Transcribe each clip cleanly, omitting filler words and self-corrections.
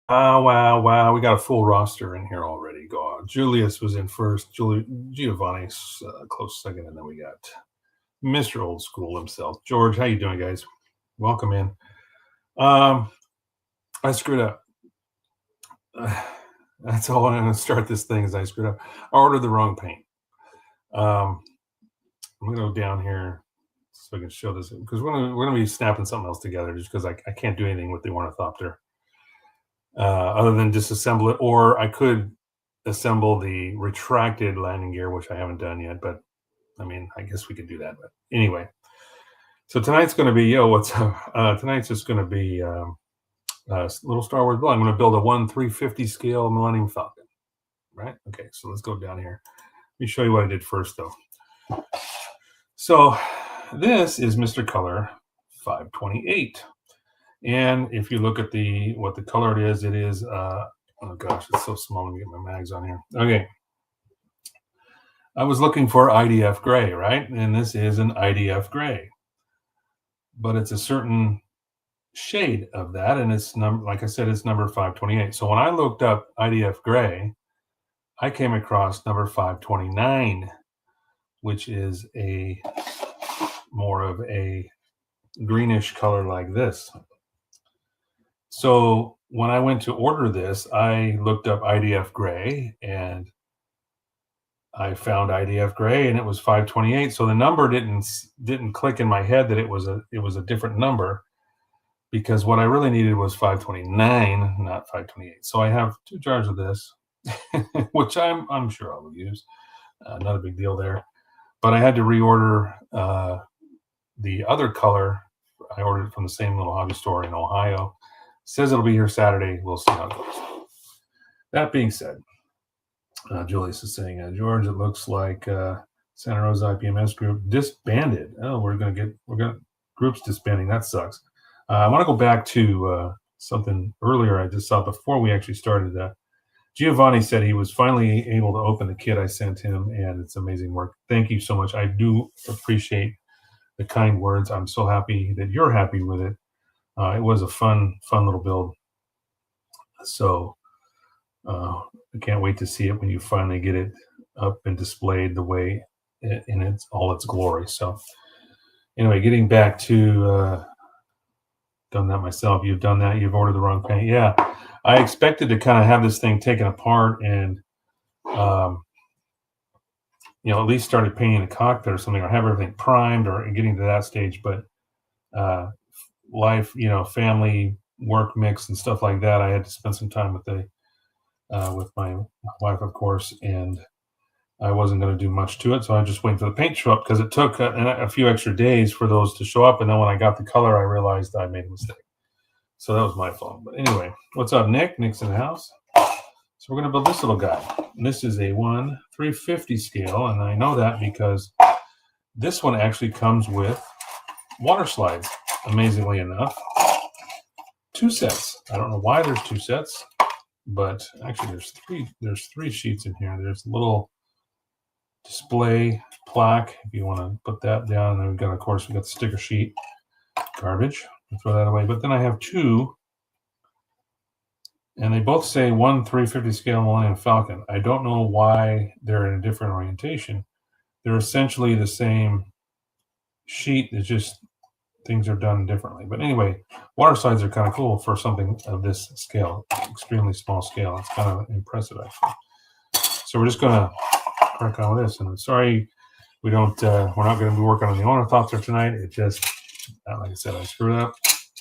Wow. We got a full roster in here already. Go on. Julius was in first. Giovanni's close second. And then we got Mr. Old School himself. George, how you doing, guys? Welcome in. I screwed up. That's all I'm going to start this thing is I screwed up. I ordered the wrong paint. I'm going to go down here so I can show this because we're going to be snapping something else together just because I can't do anything with the Ornithopter. Other than disassemble it, or I could assemble the retracted landing gear, which I haven't done yet, but I mean, I guess we could do that. But anyway, so tonight's going to be, what's up? Tonight's just going to be little Star Wars build. I'm going to build a 1/350 scale Millennium Falcon, right? Okay, so let's go down here. Let me show you what I did first, though. So this is Mr. Color 528. And if you look at what the color it is oh gosh, it's so small. Let me get my mags on here. Okay. I was looking for IDF gray, right? And this is an IDF gray. But it's a certain shade of that, and it's like I said, it's number 528. So when I looked up IDF gray, I came across number 529, which is a more of a greenish color like this. So when I went to order this, I looked up IDF gray and I found IDF gray and it was 528. So the number didn't click in my head that it was a different number, because what I really needed was 529, not 528. So I have 2 jars of this, which I'm sure I will use. Not a big deal there. But I had to reorder the other color. I ordered it from the same little hobby store in Ohio. Says it'll be here Saturday. We'll see how it goes. That being said, Julius is saying, George, it looks like Santa Rosa IPMS group disbanded. Oh, we're gonna groups disbanding. That sucks. I want to go back to something earlier I just saw before we actually started. Giovanni said he was finally able to open the kit I sent him, and it's amazing work. Thank you so much. I do appreciate the kind words. I'm so happy that you're happy with it. It was a fun little build. So I can't wait to see it when you finally get it up and displayed the way in all its glory. So anyway, getting back to done that myself. You've done that. You've ordered the wrong paint. Yeah, I expected to kind of have this thing taken apart and at least started painting the cockpit or something, or have everything primed or getting to that stage. But life, family, work mix and stuff like that, I had to spend some time with my wife, of course, and I wasn't going to do much to it. So I just waited for the paint to show up, because it took a few extra days for those to show up. And then when I got the color, I realized I made a mistake. So that was my fault. But anyway, what's up, Nick? Nick's in the house. So we're going to build this little guy. And this is a 1/350 scale. And I know that because this one actually comes with water slides, amazingly enough. 2 sets. I don't know why there's 2 sets, but actually there's 3 sheets in here. There's a little display plaque if you want to put that down, and then we've got the sticker sheet. Garbage. I'll throw that away. But then I have 2, and they both say 1/350 scale Millennium Falcon. I don't know why they're in a different orientation. They're essentially the same sheet. It's just things are done differently. But anyway, water slides are kind of cool for something of this scale, extremely small scale. It's kind of impressive, actually. So we're just going to crack on with this. And I'm sorry we're not going to be working on the Ornithopter tonight. It just, like I said, I screwed up,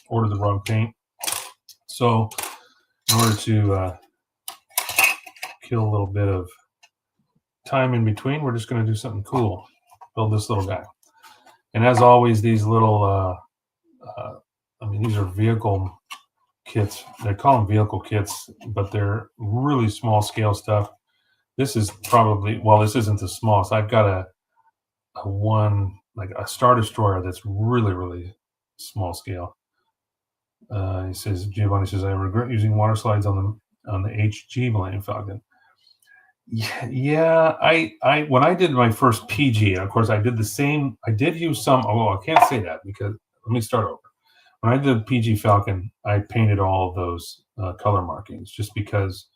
ordered the wrong paint. So in order to kill a little bit of time in between, we're just going to do something cool. Build this little guy. And as always, these little, these are vehicle kits. They call them vehicle kits, but they're really small scale stuff. This is probably, this isn't the smallest. I've got a Star Destroyer that's really, really small scale. Giovanni says, I regret using water slides on the HG Millennium Falcon. Yeah, when I did my first PG, and of course I did the same. I did use some. Oh, I can't say that because let me start over. when I did PG Falcon, I painted all of those color markings just because,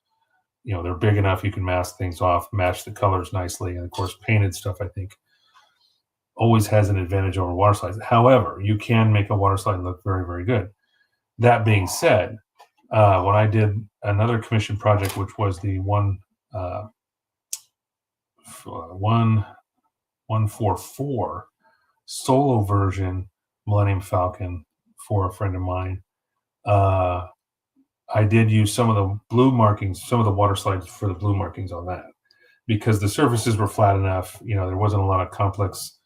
you know, they're big enough. You can mask things off, match the colors nicely. And of course, painted stuff, I think, always has an advantage over water slides. However, you can make a water slide look very, very good. That being said, when I did another commission project, which was the 144 solo version Millennium Falcon for a friend of mine, I did use some of the blue markings, some of the water slides for the blue markings on that, because the surfaces were flat enough. You know, there wasn't a lot of complex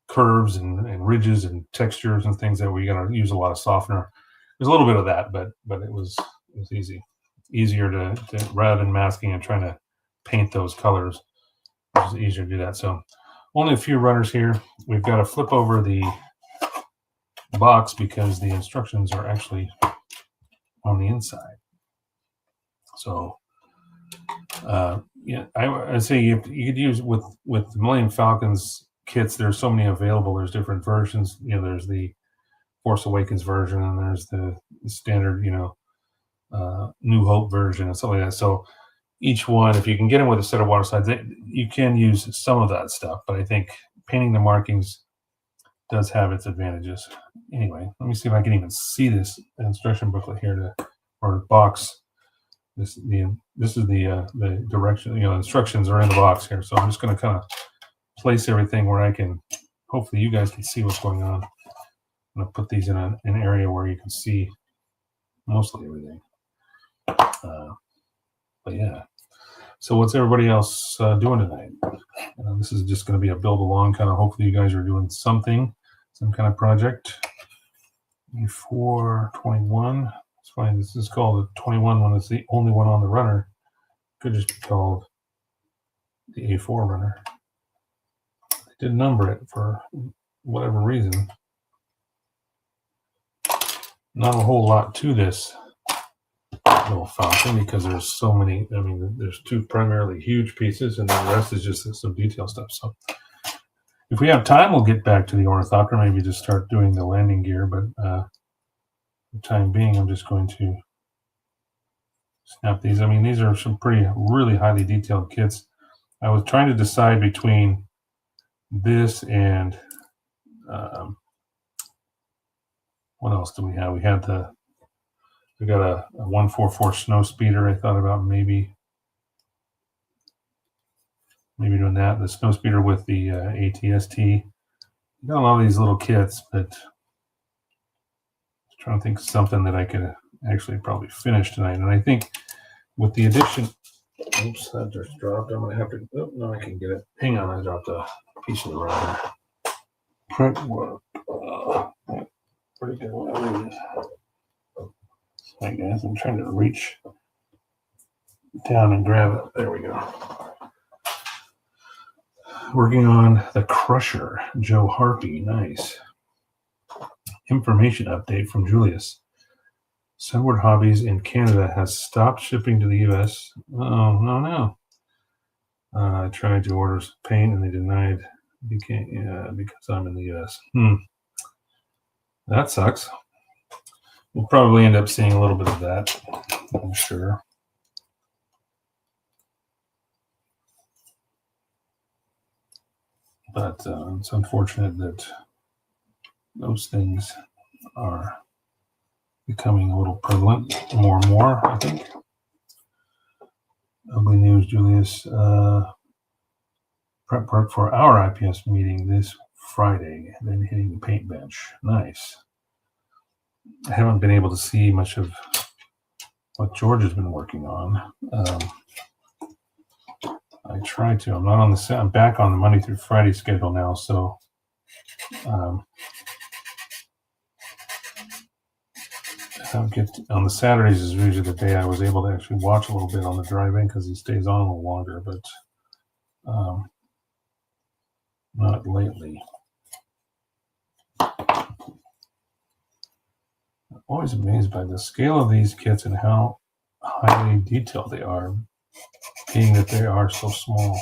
curves and ridges and textures and things that we're going to use a lot of softener. There's a little bit of that, but it was easier to rather than masking and trying to paint those colors. It was easier to do that. So only a few runners here. We've got to flip over the box because the instructions are actually on the inside. So yeah, I say you could use with Millennium Falcon's kits. There's so many available. There's different versions. You know, there's the Force Awakens version, and there's the standard, you know, New Hope version and stuff like that. So each one, if you can get them with a set of water slides, you can use some of that stuff. But I think painting the markings does have its advantages. Anyway, let me see if I can even see this instruction booklet here or box. This is the direction. You know, instructions are in the box here. So I'm just going to kind of place everything where I can. Hopefully, you guys can see what's going on. I'm going to put these in an area where you can see mostly everything. But yeah. So what's everybody else doing tonight? This is just going to be a build along kind of. Hopefully, you guys are doing something, some kind of project. E421. It's fine. This is called a 21 one. It's the only one on the runner. Could just be called the A4 runner. They did number it for whatever reason. Not a whole lot to this little Falcon because there's so many. I mean, there's two primarily huge pieces, and then the rest is just some detail stuff. So, if we have time, we'll get back to the Ornithopter. Maybe just start doing the landing gear. But for the time being, I'm just going to snap these. I mean, these are some really highly detailed kits. I was trying to decide between this and what else do we have? We got a 144 snow speeder. I thought about maybe doing that. The snow speeder with the ATST. Got a lot of these little kits, but I'm trying to think of something that I could actually probably finish tonight. And I think with the addition, oops, that just dropped. I'm gonna have to. Oh, no, I can get it. Hang on, I dropped a piece of the rubber. Print work. Pretty good one. Hi guys, I'm trying to reach down and grab it. There we go. Working on the Crusher, Joe Harpy. Nice. Information update from Julius. Sunward Hobbies in Canada has stopped shipping to the U.S. Oh, no. I tried to order some paint and they denied because I'm in the U.S. That sucks. We'll probably end up seeing a little bit of that, I'm sure. But it's unfortunate that those things are becoming a little prevalent more and more, I think. Ugly news, Julius. Prep work for our IPS meeting this Friday, then hitting the paint bench. Nice. I haven't been able to see much of what George has been working on. I try to. I'm not on the. I'm back on the Monday through Friday schedule now, so I don't get on the Saturdays is usually the day I was able to actually watch a little bit on the drive-in because he stays on a little longer, but not lately. I'm always amazed by the scale of these kits and how highly detailed they are, being that they are so small.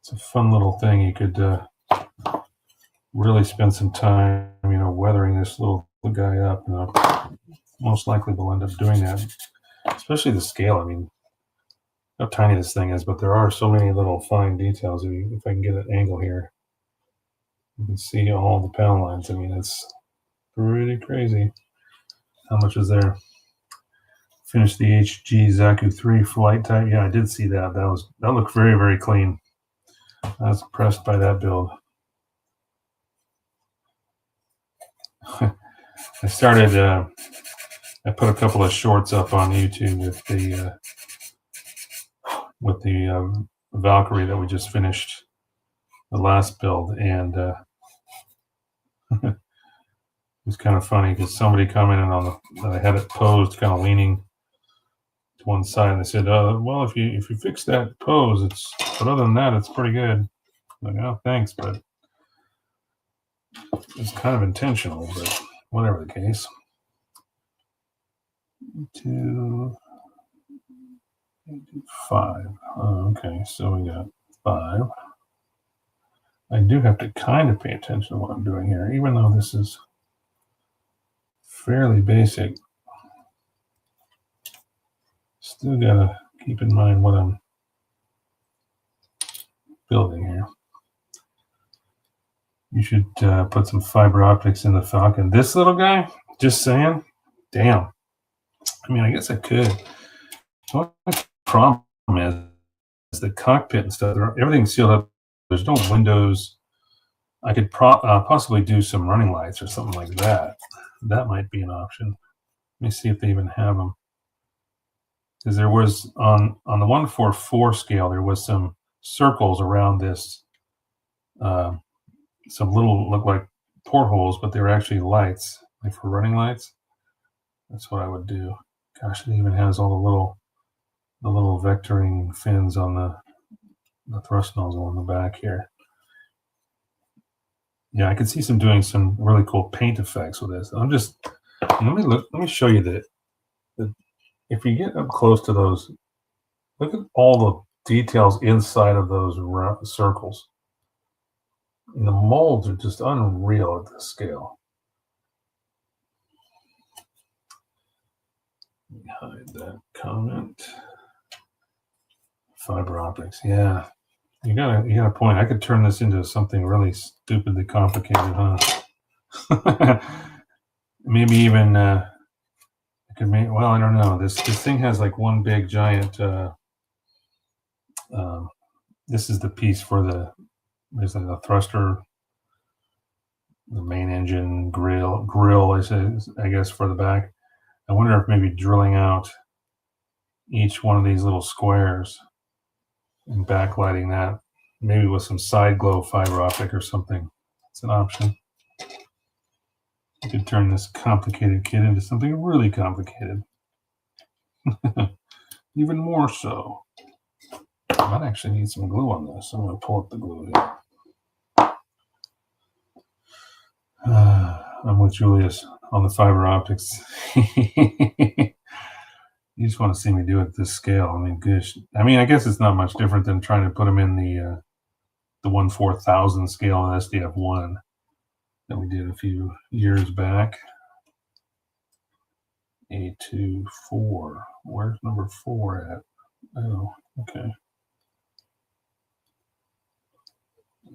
It's a fun little thing. You could really spend some time, weathering this little guy up. Most likely we'll end up doing that, especially the scale. I mean, how tiny this thing is, but there are so many little fine details. If I can get an angle here, you can see all the pound lines. I mean, it's pretty crazy. How much is there? Finished the HG Zaku 3 flight type. Yeah, I did see that. That looked very, very clean. I was impressed by that build. I started. I put a couple of shorts up on YouTube with the Valkyrie that we just finished, the last build, and it was kind of funny because somebody commented on that I had it posed kind of leaning to one side, and they said, "Well, if you fix that pose, but other than that, it's pretty good." I'm like, oh, thanks, but it's kind of intentional, but whatever the case. 2, 5. Oh, okay, so we got 5. I do have to kind of pay attention to what I'm doing here, even though this is fairly basic. Still gotta keep in mind what I'm building here. You should put some fiber optics in the Falcon. This little guy, just saying, damn. I mean, I guess I could. The problem is the cockpit and stuff, everything's sealed up. There's no windows. I could possibly do some running lights or something like that. That might be an option. Let me see if they even have them. Because there was, on the 144 scale, there was some circles around this. Some little, look like portholes, but they were actually lights, like for running lights. That's what I would do. Gosh, it even has all the little vectoring fins on the thrust nozzle on the back here. Yeah, I could see doing some really cool paint effects with this. Let me show you that if you get up close to those, look at all the details inside of those circles. And the molds are just unreal at this scale. Let me hide that comment. Fiber optics, yeah. You got a point. I could turn this into something really stupidly complicated, huh? Maybe even I could make. Well, I don't know. This thing has like one big giant. This is the piece for there's like the thruster, the main engine grill. I guess for the back. I wonder if maybe drilling out each one of these little squares and backlighting that, maybe with some side glow fiber optic or something. It's an option. You could turn this complicated kit into something really complicated. Even more so. I might actually need some glue on this. I'm going to pull up the glue here. I'm with Julius on the fiber optics. You just want to see me do it at this scale. I mean, gosh. I mean, I guess it's not much different than trying to put them in the 1/4000 scale on SDF1 that we did a few years back. A24. Where's number 4 at? Oh, okay.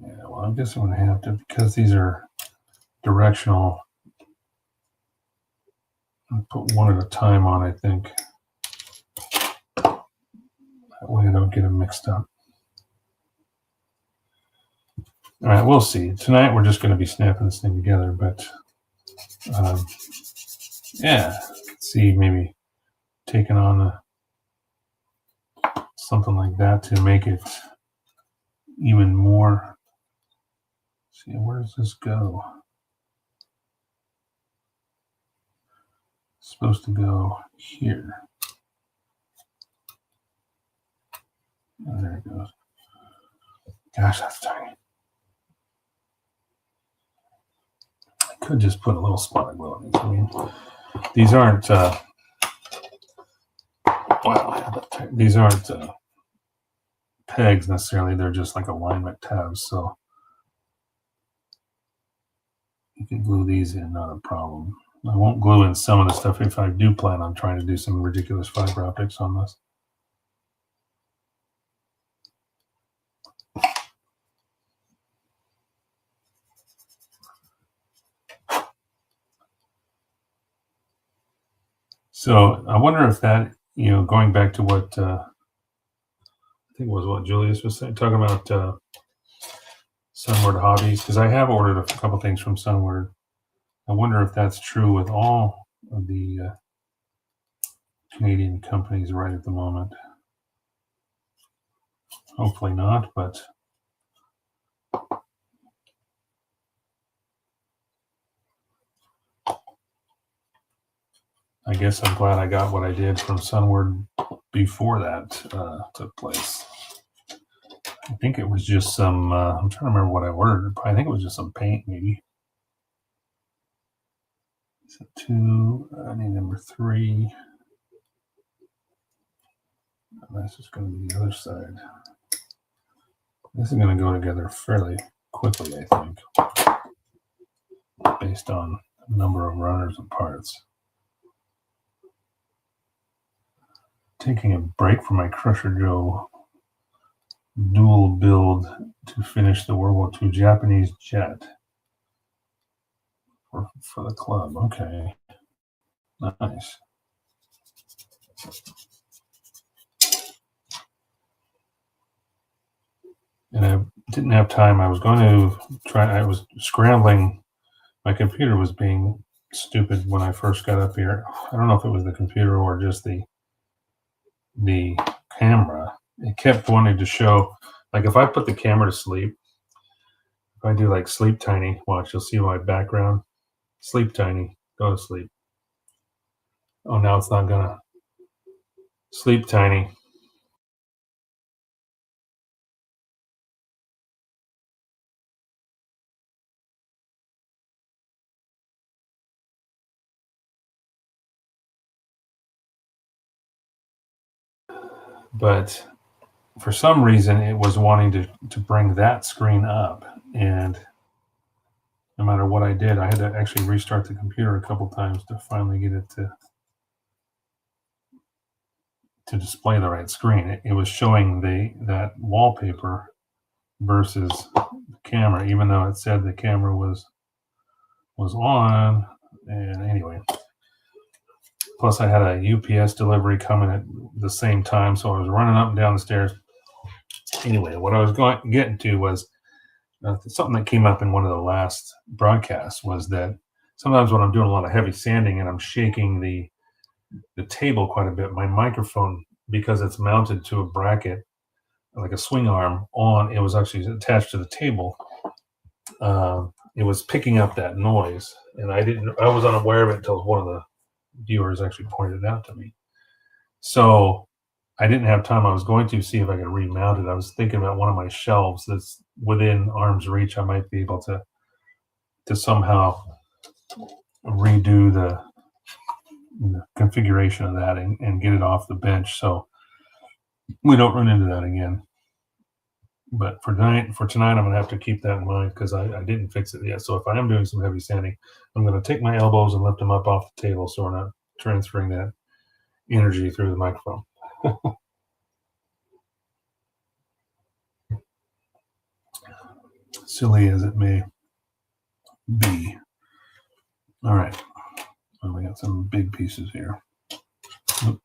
Yeah, well, I guess I'm going to have to, because these are directional, I'll put one at a time on, I think. That way I don't get them mixed up. All right, we'll see. Tonight we're just going to be snapping this thing together, but yeah, see maybe taking on something like that to make it even more. See, where does this go? It's supposed to go here. And there it goes. Gosh, that's tiny. I could just put a little spot of glue on these. I mean, these aren't, these aren't pegs necessarily. They're just like alignment tabs. So You can glue these in, not a problem. I won't glue in some of the stuff if I do plan on trying to do some ridiculous fiber optics on this. So I wonder if that, going back to what I think it was what Julius was saying, talking about Sunward Hobbies, because I have ordered a couple things from Sunward. I wonder if that's true with all of the Canadian companies right at the moment. Hopefully not, but I guess I'm glad I got what I did from Sunward before that took place. I think it was just some, I'm trying to remember what I ordered. I think it was just some paint, maybe. So 2, I need number 3. And that's just going to be the other side. This is going to go together fairly quickly, I think, based on the number of runners and parts. Taking a break from my Crusher Joe dual build to finish the World War II Japanese jet for the club. Okay, nice. And I didn't have time. I was going to try. I was scrambling. My computer was being stupid when I first got up here. I don't know if it was the computer or just the camera. It kept wanting to show, like if I put the camera to sleep, if I do like sleep tiny, watch, you'll see my background. Sleep tiny, go to sleep. Oh, now it's not gonna. Sleep tiny. But for some reason, it was wanting to bring that screen up. And no matter what I did, I had to actually restart the computer a couple times to finally get it to display the right screen. It was showing that wallpaper versus the camera, even though it said the camera was on. And anyway, plus I had a UPS delivery coming at the same time, so I was running up and down the stairs. Anyway, what I was getting to was something that came up in one of the last broadcasts was that sometimes when I'm doing a lot of heavy sanding and I'm shaking the table quite a bit, my microphone, because it's mounted to a bracket, like a swing arm on, it was actually attached to the table. It was picking up that noise, and I was unaware of it until one of the viewers actually pointed it out to me. So I didn't have time. I was going to see if I could remount it. I was thinking about one of my shelves that's within arm's reach. I might be able to somehow redo the configuration of that and get it off the bench so we don't run into that again. But for tonight, I'm going to have to keep that in mind because I didn't fix it yet. So if I am doing some heavy sanding, I'm going to take my elbows and lift them up off the table so we're not transferring that energy through the microphone. Silly as it may be. All right. Well, we got some big pieces here.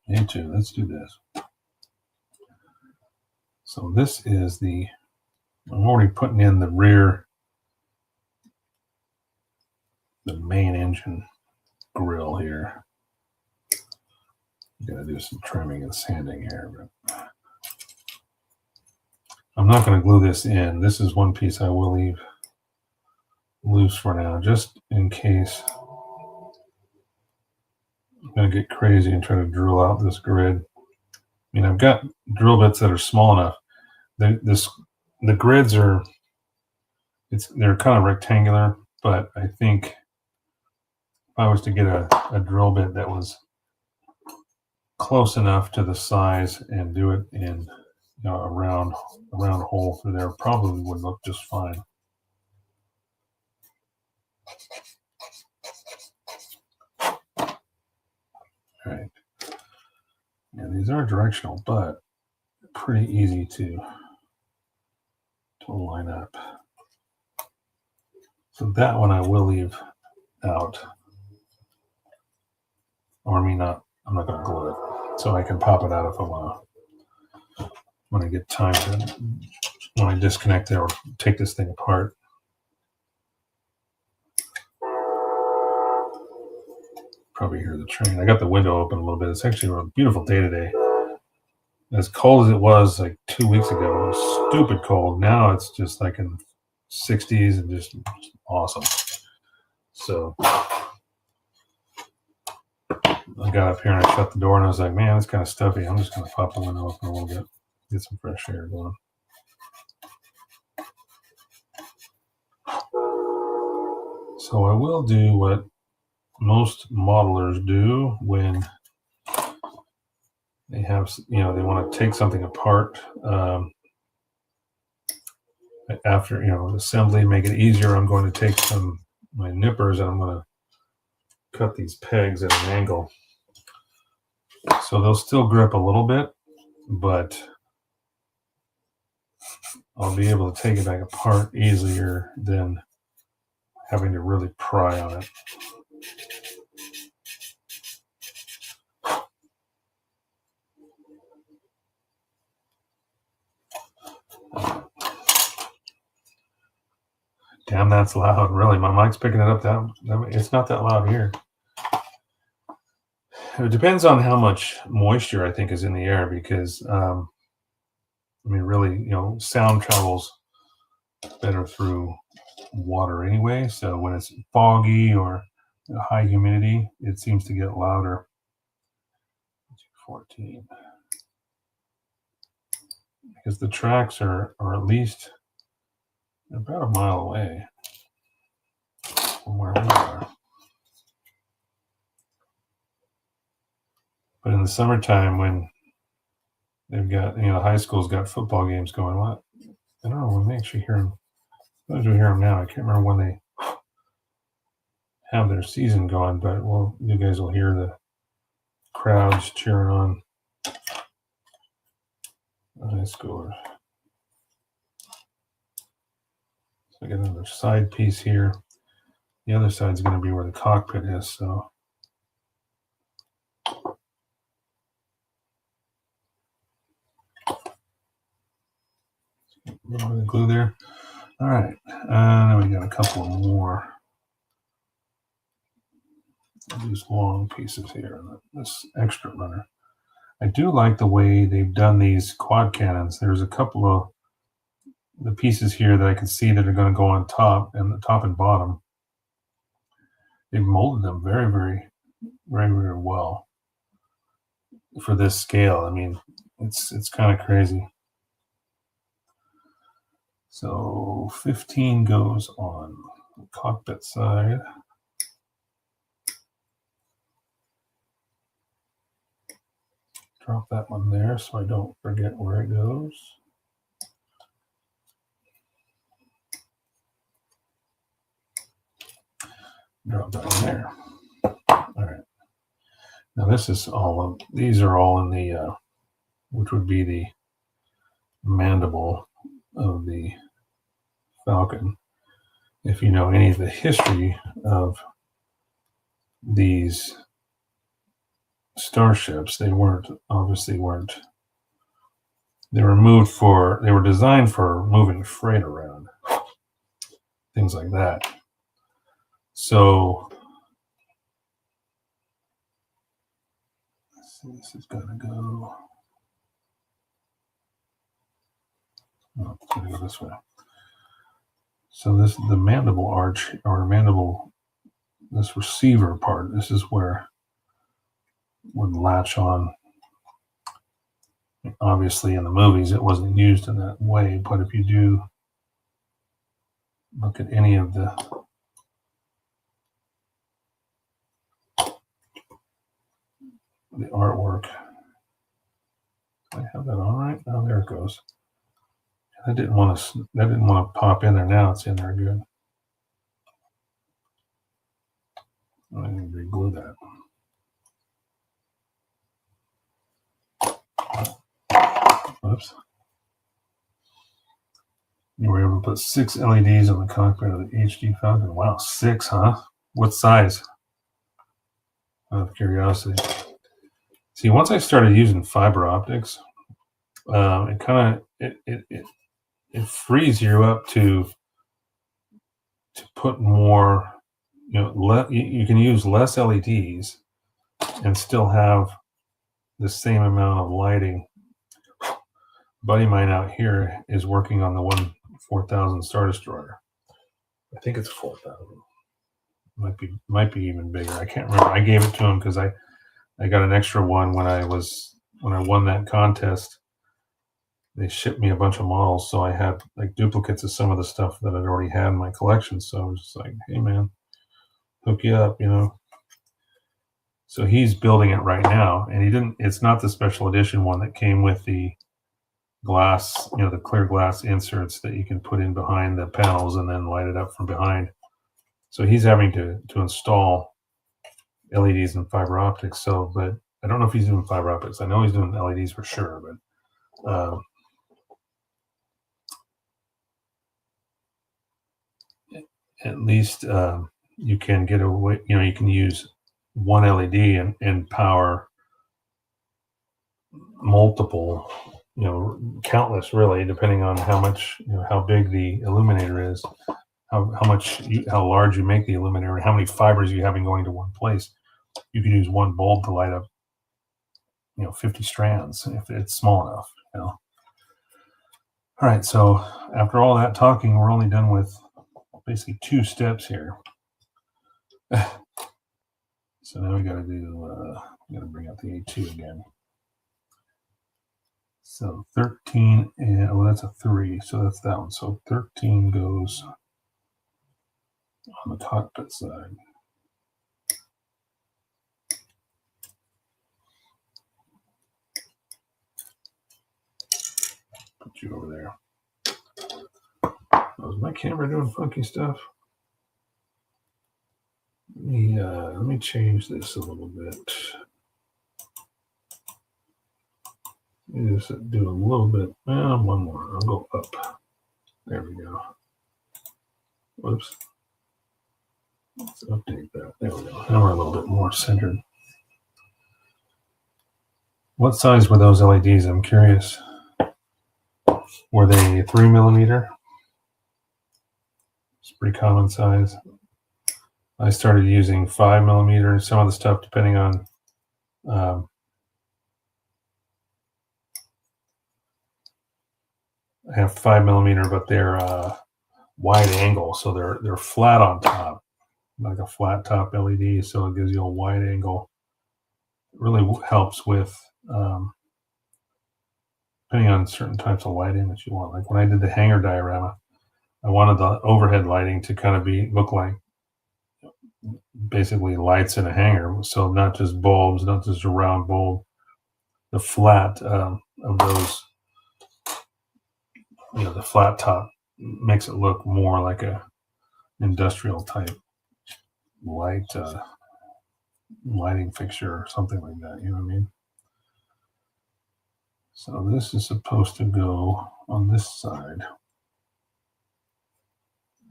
Hey, too. Let's do this. So this is I'm already putting in the main engine grill here. I'm going to do some trimming and sanding here, but I'm not going to glue this in. This is one piece I will leave loose for now, just in case I'm going to get crazy and try to drill out this grid. I mean, I've got drill bits that are small enough. The grids they're kind of rectangular, but I think if I was to get a drill bit that was close enough to the size and do it in a round hole through there, probably would look just fine. these are directional, but pretty easy to line up. So that one I will leave out. Or I'm not going to glue it. So I can pop it out if I want to. When I get time to, when I disconnect it or take this thing apart. Probably hear the train. I got the window open a little bit. It's actually a beautiful day today. As cold as it was like 2 weeks ago, it was stupid cold. Now it's just like in 60s and just awesome. So I got up here and I shut the door and I was like, man, it's kind of stuffy. I'm just going to pop the window open a little bit, get some fresh air going. So I will do what most modelers do when they have, they want to take something apart after, assembly, make it easier. I'm going to take my nippers and I'm going to cut these pegs at an angle. So they'll still grip a little bit, but I'll be able to take it back apart easier than having to really pry on it. Damn, that's loud. Really, my mic's picking it up. It's not that loud here. It depends on how much moisture I think is in the air because, really, sound travels better through water anyway. So when it's foggy or high humidity, it seems to get louder. 14. Because the tracks are at least about a mile away from where we are. But in the summertime, when they've got, high school's got football games going on, I don't know when they actually hear them. Sometimes we hear them now. I can't remember when they have their season going, but you guys will hear the crowds cheering on the high schoolers. So I got another side piece here. The other side's going to be where the cockpit is, so. A little bit of glue there. All right, and then we got a couple more of these long pieces here. This extra runner. I do like the way they've done these quad cannons. There's a couple of the pieces here that I can see that are going to go on top, and the top and bottom. They've molded them very, very, very, very well for this scale. I mean, it's kind of crazy. So 15 goes on the cockpit side. Drop that one there so I don't forget where it goes. Drop that in there. All right. Now this is these are all in the, which would be the mandible of the Falcon. If you know any of the history of these starships, they obviously weren't. They were designed for moving freight around, things like that. So let's see, this is gonna go. Oh, it's gonna go this way. So this the mandible arch or mandible, this receiver part. This is where it would latch on. Obviously, in the movies, it wasn't used in that way. But if you do look at any of the artwork, do I have that on right? Oh, there it goes. That didn't want to pop in there. Now it's in there good. I need to re-glue that. You were able to put 6 LEDs on the cockpit of the HD Falcon. Wow, 6, huh? What size? Out of curiosity. See, once I started using fiber optics, it kind of it frees you up to put more. You know, you can use less LEDs and still have the same amount of lighting. Buddy mine out here is working on the 4000 Star Destroyer. I think it's 4000. Might be even bigger. I can't remember. I gave it to him because I got an extra one when I won that contest. They shipped me a bunch of models, so I had like duplicates of some of the stuff that I'd already had in my collection. So I was just like, hey man, hook you up, you know. So he's building it right now, and it's not the special edition one that came with the glass, you know, the clear glass inserts that you can put in behind the panels and then light it up from behind. So he's having to install LEDs and fiber optics. So, but I don't know if he's doing fiber optics. I know he's doing LEDs for sure, but at least you can get away, you know, you can use one LED and power multiple, you know, countless really, depending on how much, you know, how big the illuminator is, how large you make the illuminator, how many fibers you having going to one place. You can use one bulb to light up, you know, 50 strands if it's small enough, you know. All right, so after all that talking, we're only done with basically 2 steps here. So now we got to bring up the A2 again. So 13, and oh, that's a 3, so that's that one. So 13 goes on the cockpit side. Put you over there. Oh, is my camera doing funky stuff? Let me change this a little bit. Just do a little bit. One more. I'll go up. There we go. Whoops. Let's update that. There we go. Now we're a little bit more centered. What size were those LEDs? I'm curious. Were they 3 millimeter? It's pretty common size. I started using 5 millimeter. Some of the stuff, depending on I have 5 millimeter, but they're wide angle, so they're flat on top, like a flat top LED. So it gives you a wide angle. It really helps with depending on certain types of lighting that you want. Like when I did the hangar diorama, I wanted the overhead lighting to kind of look like basically lights in a hangar. So not just bulbs, not just a round bulb. The flat of those, you know, the flat top makes it look more like a industrial type light lighting fixture or something like that. You know what I mean? So this is supposed to go on this side.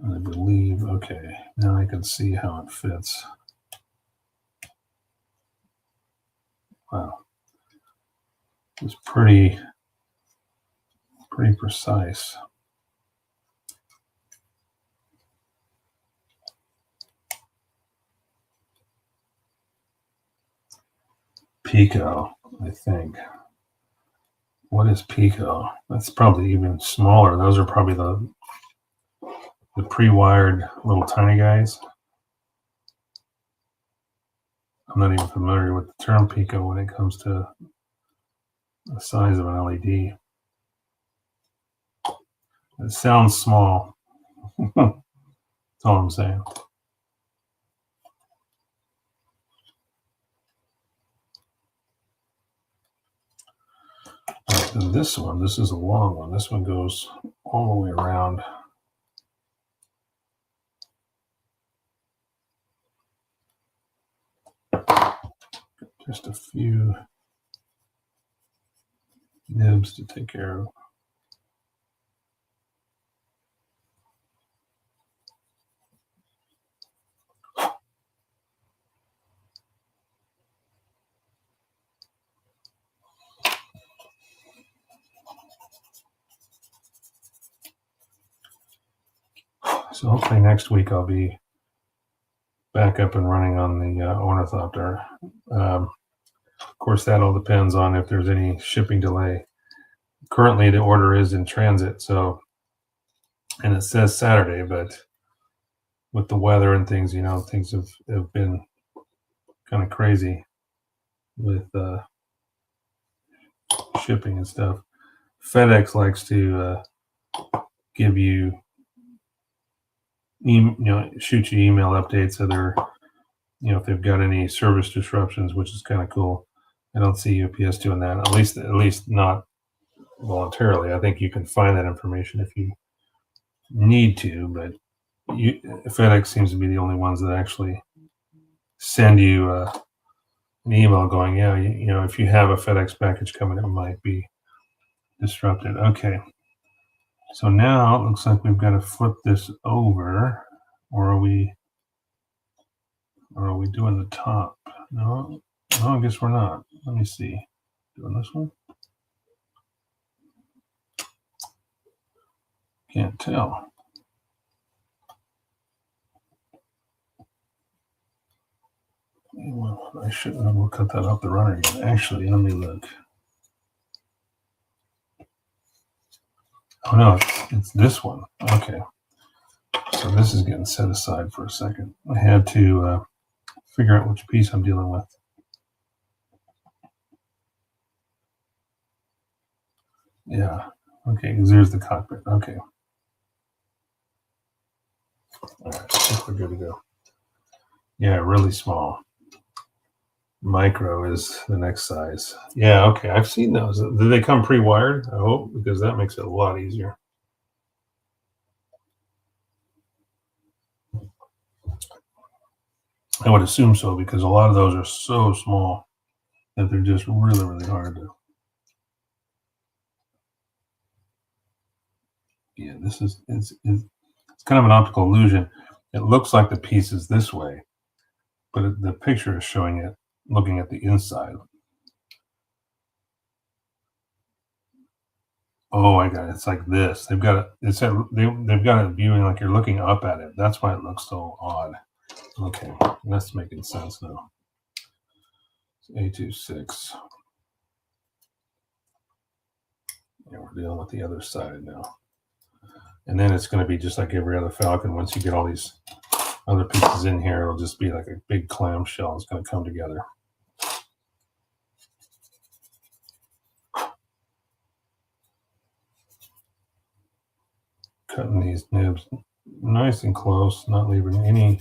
I believe, okay, now I can see how it fits. Wow. It's pretty precise. Pico, I think. What is Pico? That's probably even smaller. Those are probably the pre-wired little tiny guys. I'm not even familiar with the term Pico when it comes to the size of an LED. It sounds small. That's all I'm saying. And this is a long one. This one goes all the way around. Just a few nibs to take care of. So hopefully next week I'll be back up and running on the Ornithopter. Of course, that all depends on if there's any shipping delay. Currently, the order is in transit, so, and it says Saturday, but with the weather and things, things have been kind of crazy with shipping and stuff. FedEx likes to give you, shoot you email updates of their, if they've got any service disruptions, which is kind of cool. I don't see UPS doing that, at least not voluntarily. I think you can find that information if you need to, but FedEx seems to be the only ones that actually send you an email going, yeah, if you have a FedEx package coming, it might be disrupted. Okay. So now it looks like we've got to flip this over, or are we doing the top? No, I guess we're not. Let me see. Doing this one? Can't tell. Well, I shouldn't have. We'll cut that off the runner again. Actually, let me look. Oh no, it's this one. Okay. So this is getting set aside for a second. I had to figure out which piece I'm dealing with. Yeah. Okay, because there's the cockpit. Okay. All right, I think we're good to go. Yeah, really small. Micro is the next size. Yeah, okay. I've seen those. Do they come pre-wired? I hope, because that makes it a lot easier. I would assume so, because a lot of those are so small that they're just really, really hard to. Yeah, this is it's kind of an optical illusion. It looks like the piece is this way, but the picture is showing it looking at the inside. Oh, I got it. It's like this. They've got it. They've got it viewing like you're looking up at it. That's why it looks so odd. Okay, that's making sense now. It's A26. Yeah, we're dealing with the other side now. And then it's going to be just like every other Falcon. Once you get all these other pieces in here, it'll just be like a big clamshell. It's going to come together. Cutting these nibs nice and close, not leaving any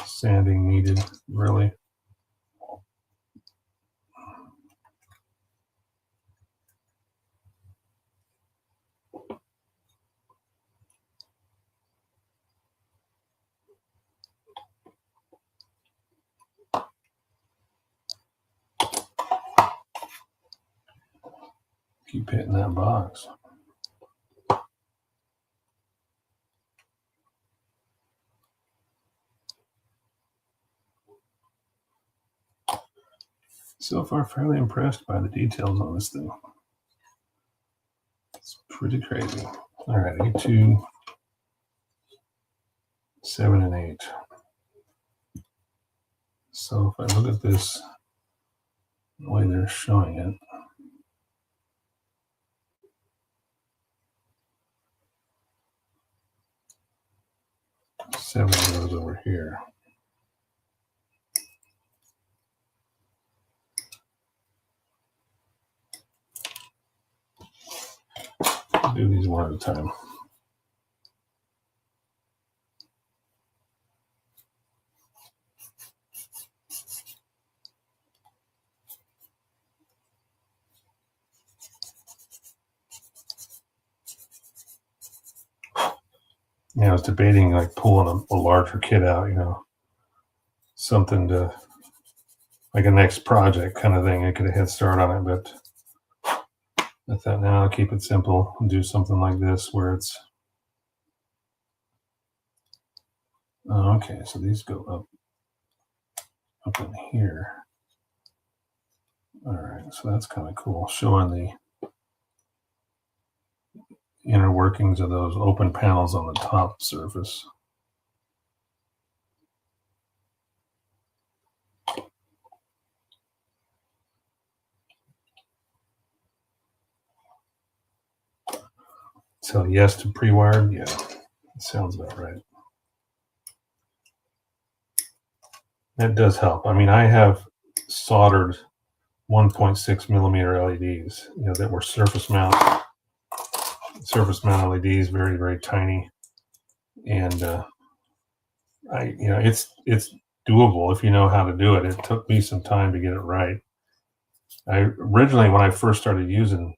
sanding needed, really. Keep hitting that box. So far, fairly impressed by the details on this thing. It's pretty crazy. All right, A2, 7, and 8. So if I look at this the way they're showing it, 7 goes over here. Do these one at a time. Yeah, I was debating like pulling a larger kit out, something to like a next project kind of thing. I could have head start on it, but I thought now I'll keep it simple and do something like this where it's okay. So these go up in here. All right, so that's kind of cool, showing the inner workings of those open panels on the top surface. So yes to pre-wired, yeah, sounds about right. That does help. I mean, I have soldered 1.6 millimeter LEDs, that were surface mount LEDs, very, very tiny. And it's doable if you know how to do it. It took me some time to get it right. Originally, when I first started using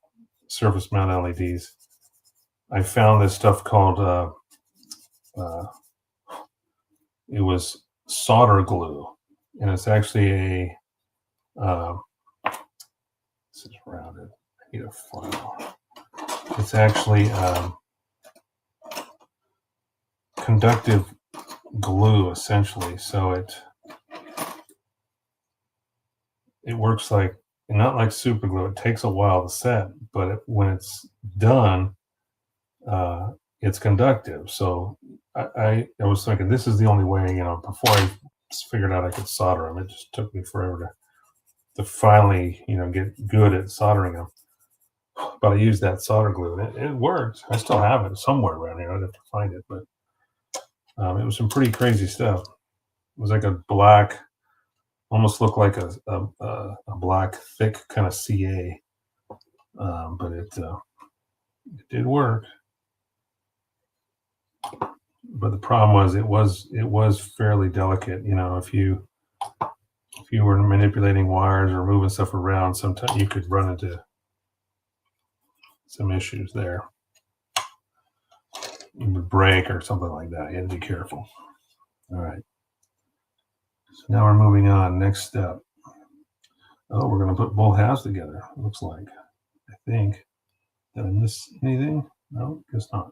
surface mount LEDs, I found this stuff called it was solder glue, and it's actually this is rounded. I need a file. It's actually conductive glue, essentially. So it works like, not like super glue. It takes a while to set, but when it's done, it's conductive. So I was thinking this is the only way, before I figured out I could solder them. It just took me forever to finally, get good at soldering them. But I used that solder glue, and it worked. I still have it somewhere around here. I'd have to find it, but it was some pretty crazy stuff. It was like a black, almost looked like a black, thick kind of CA, but it did work. But the problem was it was fairly delicate. If you were manipulating wires or moving stuff around, sometimes you could run into some issues there. It would break or something like that. You had to be careful. All right. So now we're moving on. Next step. Oh, we're going to put both halves together. Looks like. I think. Did I miss anything? No, guess not.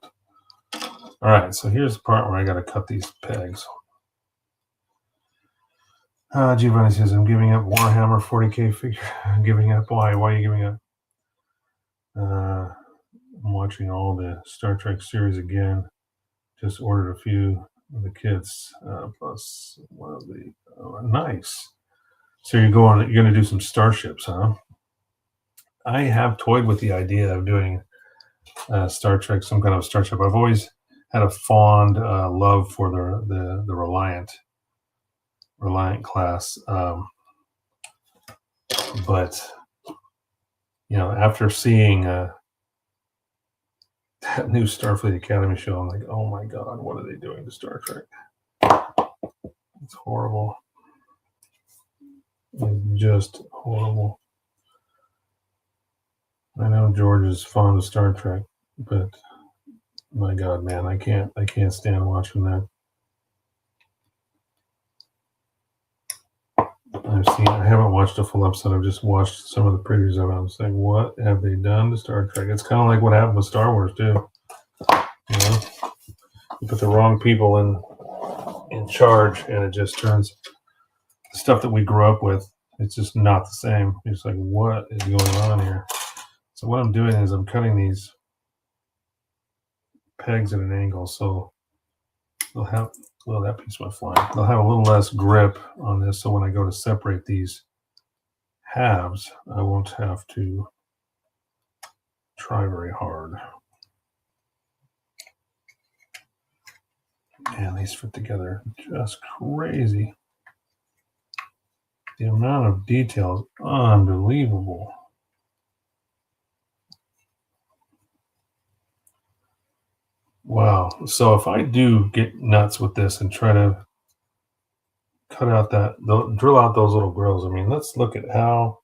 All right. So here's the part where I got to cut these pegs. Giovanni says, I'm giving up Warhammer 40K figure. I'm giving up. Why? Why are you giving up? I'm watching all the Star Trek series again. Just ordered a few of the kits, plus one of the nice. So you're going to do some starships, huh? I have toyed with the idea of doing Star Trek, some kind of starship. I've always had a fond love for the Reliant class, but after seeing that new Starfleet Academy show, I'm like, oh my God, what are they doing to Star Trek? It's horrible. It's just horrible. I know George is fond of Star Trek, but my God, man, I can't stand watching that. I haven't watched a full episode. I've just watched some of the previews of it. I'm saying, what have they done to Star Trek? It's kind of like what happened with Star Wars too. You put the wrong people in charge, and it just turns the stuff that we grew up with. It's just not the same. It's like, what is going on here? So what I'm doing is I'm cutting these pegs at an angle, so they'll have, well, that piece went flying. They'll have a little less grip on this, so when I go to separate these halves, I won't have to try very hard. And these fit together just crazy. The amount of detail is unbelievable. Wow. So if I do get nuts with this and try to cut out drill out those little grills, I mean, let's look at how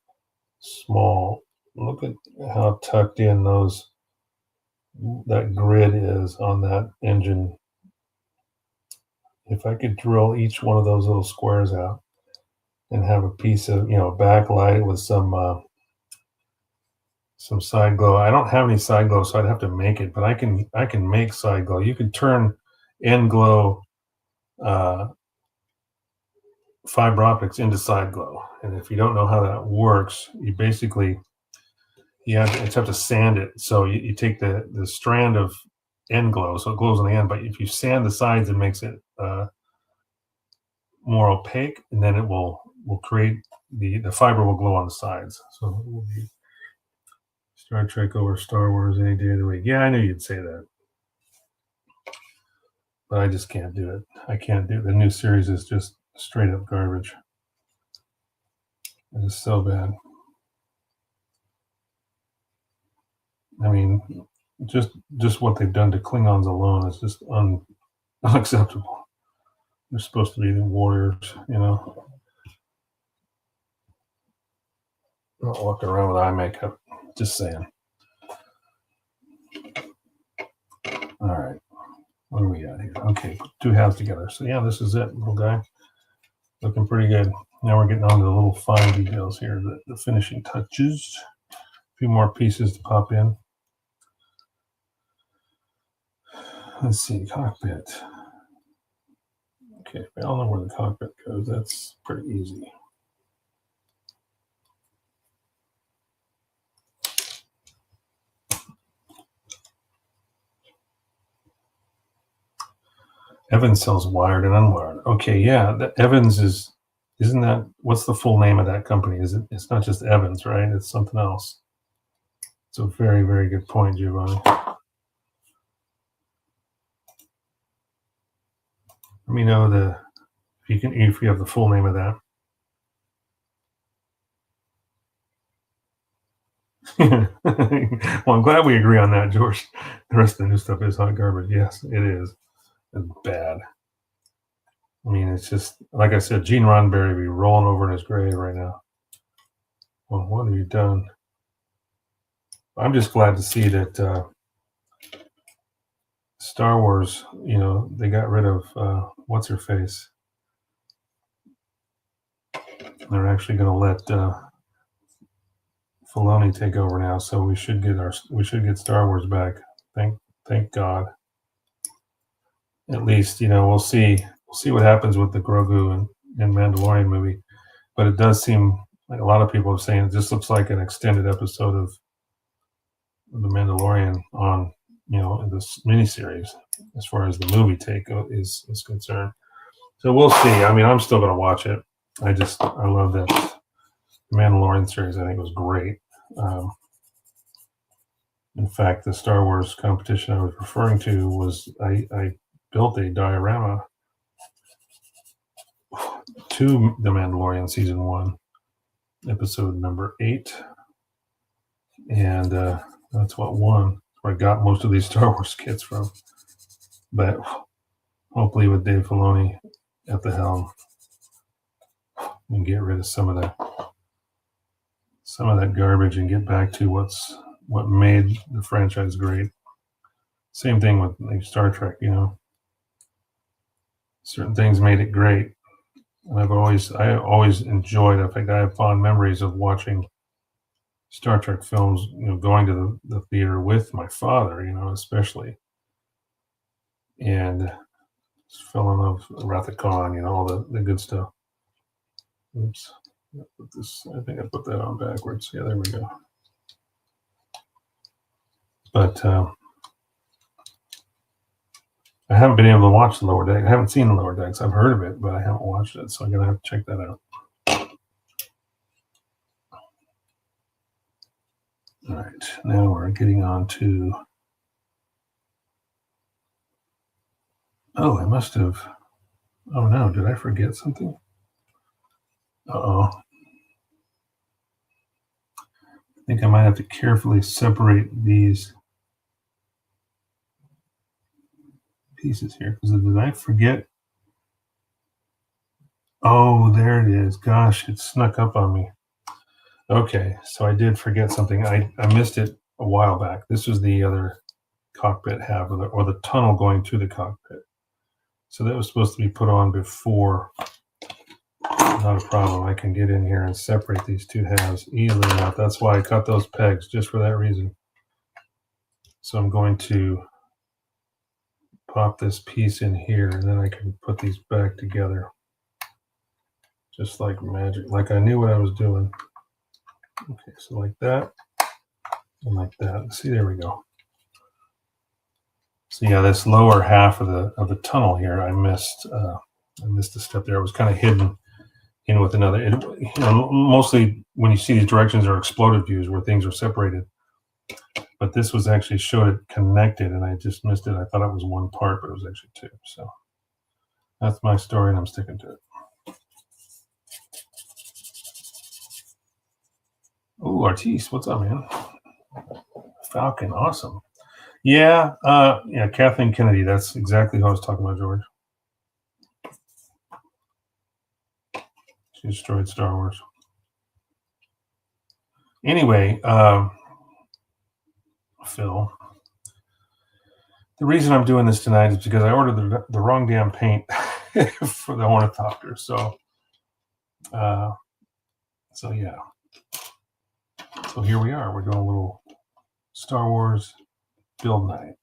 small, look at how tucked in that grid is on that engine. If I could drill each one of those little squares out and have a piece of, backlight with some side glow. I don't have any side glow, so I'd have to make it, but I can make side glow. You can turn end glow fiber optics into side glow. And if you don't know how that works, you basically, you have to sand it. So you take the strand of end glow, so it glows on the end, but if you sand the sides, it makes it more opaque, and then it will create the fiber will glow on the sides. So it will be Star Trek over Star Wars any day of the week. Yeah, I knew you'd say that, but I just can't do it. I can't do it. The new series is just straight up garbage. It is so bad. I mean, just what they've done to Klingons alone is just unacceptable. They're supposed to be the warriors, you know. Not walking around with eye makeup. Just saying. All right. What do we got here? Okay, put two halves together. So yeah, this is it, little guy. Looking pretty good. Now we're getting on to the little fine details here, the finishing touches. A few more pieces to pop in. Let's see, cockpit. Okay, we all know where the cockpit goes. That's pretty easy. Evans sells wired and unwired. Okay, yeah, the Evans isn't that, what's the full name of that company? It's not just Evans, right? It's something else. It's a very, very good point, Giovanni. Let me know if you have the full name of that. Well, I'm glad we agree on that, George. The rest of the new stuff is hot garbage. Yes, it is. It's bad. I mean, it's just, like I said, Gene Roddenberry be rolling over in his grave right now. Well, what have you done? I'm just glad to see that Star Wars, you know, they got rid of what's her face. They're actually going to let Filoni take over now, so we should get Star Wars back. Thank God. At least, you know, we'll see what happens with the Grogu and Mandalorian movie, but it does seem like a lot of people are saying it just looks like an extended episode of the Mandalorian on, you know, in this miniseries as far as the movie take is concerned. So we'll see. I mean, I'm still going to watch it. I love that Mandalorian series. I think it was great. In fact, the Star Wars competition I was referring to was I built a diorama to The Mandalorian Season 1, episode number 8. And that's what won. Where I got most of these Star Wars kits from. But hopefully with Dave Filoni at the helm, we can get rid of some of that garbage and get back to what made the franchise great. Same thing with like Star Trek, you know. Certain things made it great. And I always enjoyed, in fact, I have fond memories of watching Star Trek films, you know, going to the theater with my father, you know, especially. And fell in love with Wrath of Khan, you know, all the good stuff. Oops. I think I put that on backwards. Yeah, there we go. But I haven't been able to watch the Lower Decks. I haven't seen the Lower Decks. I've heard of it, but I haven't watched it, so I'm gonna have to check that out. All right, now we're getting on to. Oh, I must have. Oh no, did I forget something? Uh-oh. I think I might have to carefully separate these pieces here, because did I forget? Oh, there it is. Gosh, it snuck up on me. Okay, so I did forget something. I missed it a while back. This was the other cockpit half or the tunnel going to the cockpit. So that was supposed to be put on before. Not a problem. I can get in here and separate these two halves easily enough. That's why I cut those pegs, just for that reason. So I'm going to pop this piece in here, and then I can put these back together. Just like magic. Like I knew what I was doing. Okay, so like that. And like that. See, there we go. So yeah, this lower half of the tunnel here, I missed a step there. It was kind of hidden in with another. Mostly when you see these directions are exploded views where things are separated. But this was actually showed it connected, and I just missed it. I thought it was one part, but it was actually two. So that's my story, and I'm sticking to it. Oh, Artis, what's up, man? Falcon, awesome. Yeah, Kathleen Kennedy. That's exactly who I was talking about, George. She destroyed Star Wars. Anyway, Phil, the reason I'm doing this tonight is because I ordered the wrong damn paint for the Ornithopter. So yeah. So here we are. We're doing a little Star Wars build night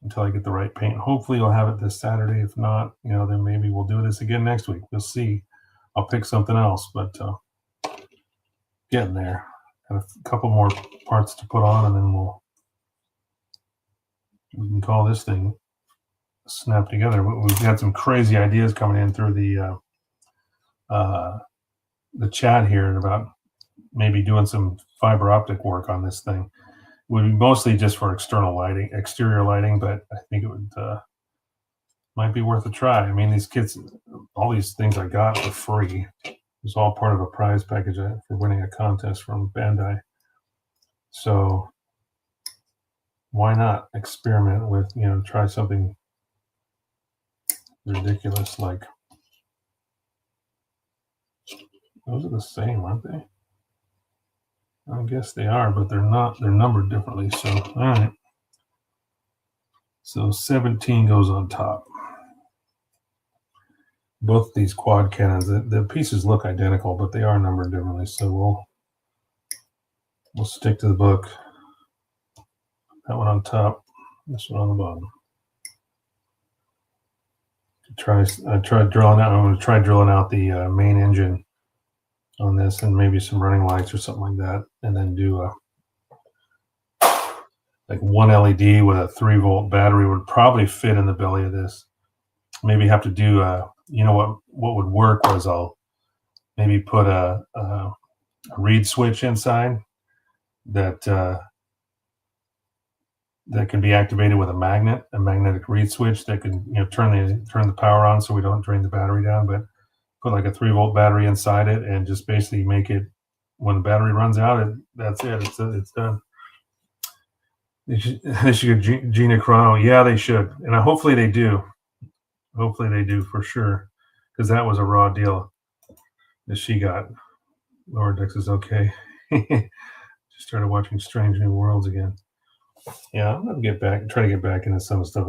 until I get the right paint. Hopefully I'll have it this Saturday. If not, then maybe we'll do this again next week. We'll see. I'll pick something else, but getting there. Got a couple more parts to put on, and then we can call this thing snap together. We've got some crazy ideas coming in through the chat here about maybe doing some fiber optic work on this thing. It would be mostly just for exterior lighting, but I think it would might be worth a try. I mean, these kits, all these things I got for free. It was all part of a prize package for winning a contest from Bandai. So why not experiment with, try something ridiculous like those are the same, aren't they? I guess they are, but they're not. They're numbered differently. So, all right. So 17 goes on top. Both of these quad cannons, the pieces look identical, but they are numbered differently. So we'll stick to the book. That one on top, this one on the bottom. I tried drilling out. I'm going to try drilling out the main engine on this, and maybe some running lights or something like that, and then do like one LED with a 3-volt battery would probably fit in the belly of this. Maybe have to do what would work was I'll maybe put a reed switch inside that can be activated with a magnetic reed switch that can turn the power on so we don't drain the battery down, but put like a 3-volt battery inside it and just basically make it, when the battery runs out, that's it. It's done. They should get Gina Carano. Yeah, they should, and hopefully they do. Hopefully they do for sure, because that was a raw deal that she got. Lower Decks is okay. Just started watching Strange New Worlds again. Yeah, I'm gonna try to get back into some stuff.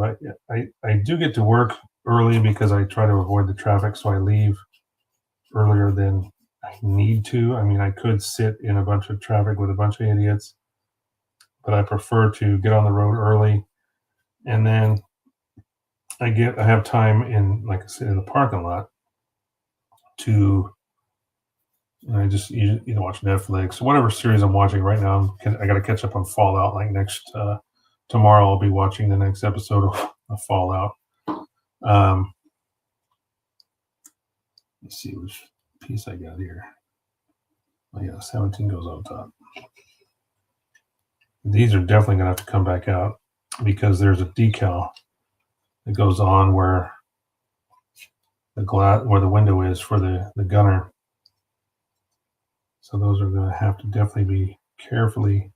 I do get to work early because I try to avoid the traffic, so I leave earlier than I need to. I mean, I could sit in a bunch of traffic with a bunch of idiots, but I prefer to get on the road early, and then I have time in, like I said, in the parking lot to. I just either watch Netflix, whatever series I'm watching right now. I got to catch up on Fallout. Like tomorrow, I'll be watching the next episode of Fallout. Let's see which piece I got here. Oh yeah, 17 goes on top. These are definitely gonna have to come back out because there's a decal that goes on where the window is for the gunner. So those are going to have to definitely be carefully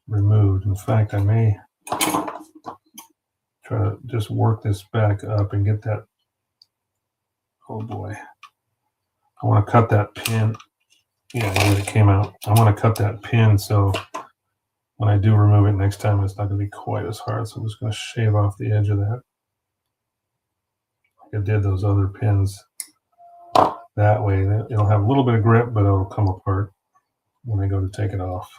removed. In fact, I may try to just work this back up and get that. Oh boy. I want to cut that pin. Yeah, it came out. I want to cut that pin so when I do remove it next time, it's not going to be quite as hard. So I'm just going to shave off the edge of that. Like I did those other pins. That way, it'll have a little bit of grip, but it'll come apart when I go to take it off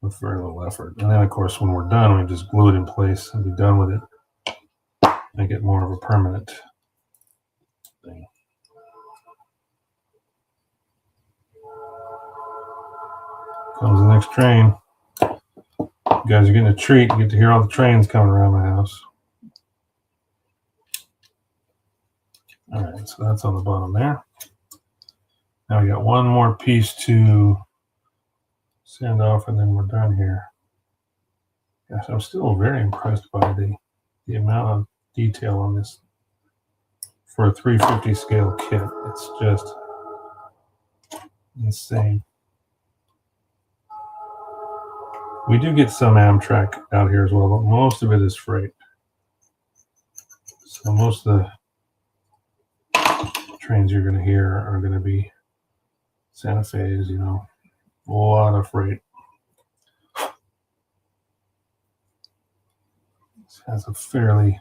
with very little effort. And then, of course, when we're done, we just glue it in place and be done with it. Make it more of a permanent thing. Comes the next train. You guys are getting a treat. You get to hear all the trains coming around my house. All right, so that's on the bottom there. Now we got one more piece to sand off, and then we're done here. Gosh, I'm still very impressed by the amount of detail on this for a 350 scale kit. It's just insane. We do get some Amtrak out here as well, but most of it is freight. So most of the trains you're going to hear are going to be Santa Fe's, you know, a lot of freight. This has a fairly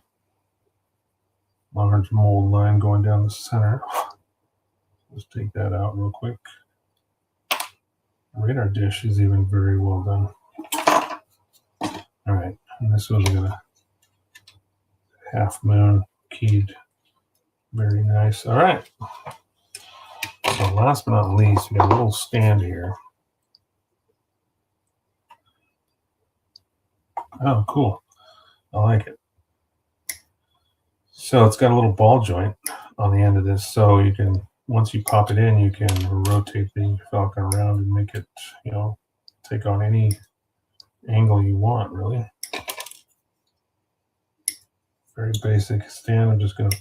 large mold line going down the center. Let's take that out real quick. The radar dish is even very well done. All right, and this was gonna half moon keyed. Very nice. All right. So last but not least, we got a little stand here. Oh, cool. I like it. So it's got a little ball joint on the end of this, so you can, once you pop it in, you can rotate the Falcon around and make it, you know, take on any angle you want, really. Very basic stand. I'm just going to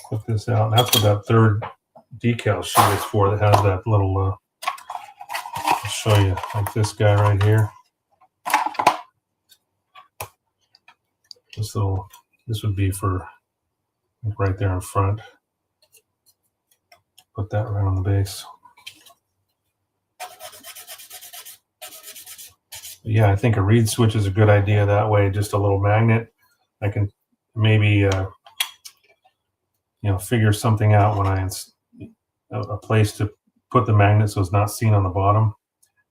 clip this out. That's what that third decal sheet is for, that has that little, I'll show you, like this guy right here. This would be for right there in front. Put that right on the base. Yeah, I think a reed switch is a good idea that way. Just a little magnet. I can maybe, you know, figure something out when a place to put the magnet so it's not seen on the bottom.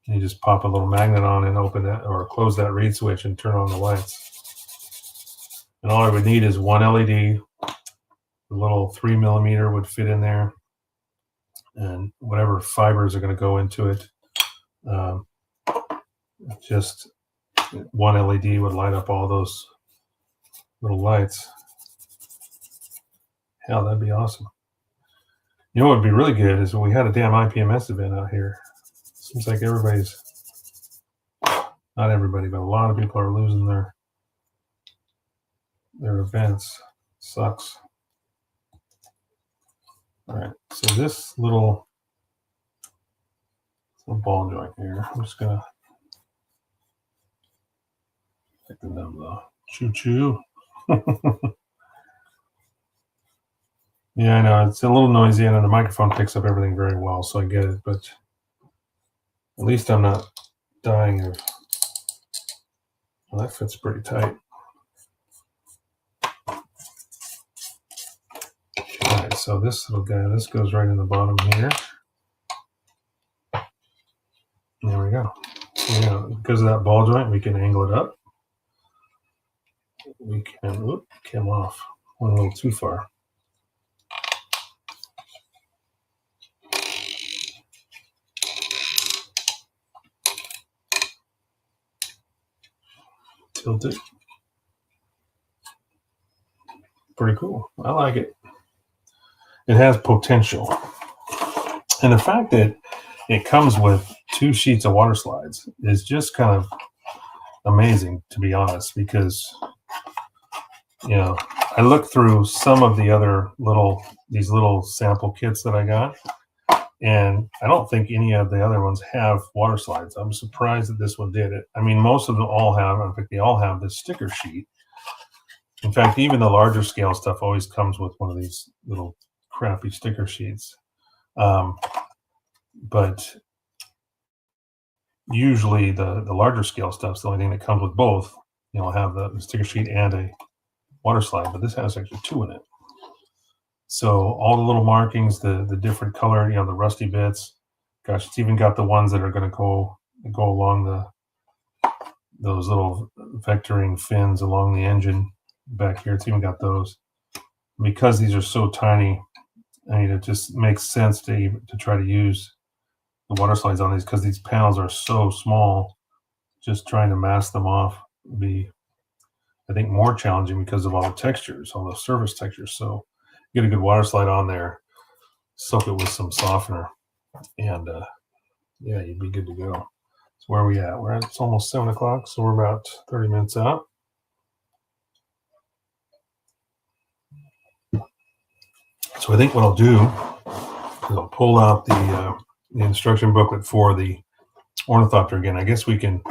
And you just pop a little magnet on and open that or close that reed switch and turn on the lights. And all I would need is one LED. The little 3mm would fit in there, and whatever fibers are going to go into it, just one LED would light up all those little lights. Hell, that'd be awesome. You know what would be really good is when we had a damn IPMS event out here. Seems like everybody's, not everybody, but a lot of people are losing their events. Sucks. All right, so this little ball joint here, I'm just gonna take the numb though. Choo-choo. Yeah, I know, it's a little noisy and the microphone picks up everything very well, so I get it, but at least I'm not dying of, well, that fits pretty tight. All right, so this little guy, this goes right in the bottom here. There we go. So, you know, because of that ball joint, we can angle it up. We can, whoop, came off. Went a little too far. Tilt it. Pretty cool. I like it. It has potential. And the fact that it comes with 2 sheets of water slides is just kind of amazing, to be honest, because, you know, I looked through some of the other these little sample kits that I got, and I don't think any of the other ones have water slides. I'm surprised that this one did it. I mean, most of them all have, in fact, they all have this sticker sheet. In fact, even the larger scale stuff always comes with one of these little crappy sticker sheets. But usually the larger scale stuff's the only thing that comes with both. You know, have the sticker sheet and a water slide, but this has actually 2 in it. So all the little markings, the different color, you know, the rusty bits. Gosh, it's even got the ones that are going to go along those little vectoring fins along the engine back here. It's even got those. Because these are so tiny, I mean, it just makes sense to try to use the water slides on these, because these panels are so small. Just trying to mask them off would be, I think, more challenging because of all the textures, all the surface textures. So get a good water slide on there, soak it with some softener, and yeah, you'd be good to go. So where are we at? It's almost 7 o'clock, so we're about 30 minutes out. So I think what I'll do is I'll pull out the instruction booklet for the Ornithopter again. I guess we can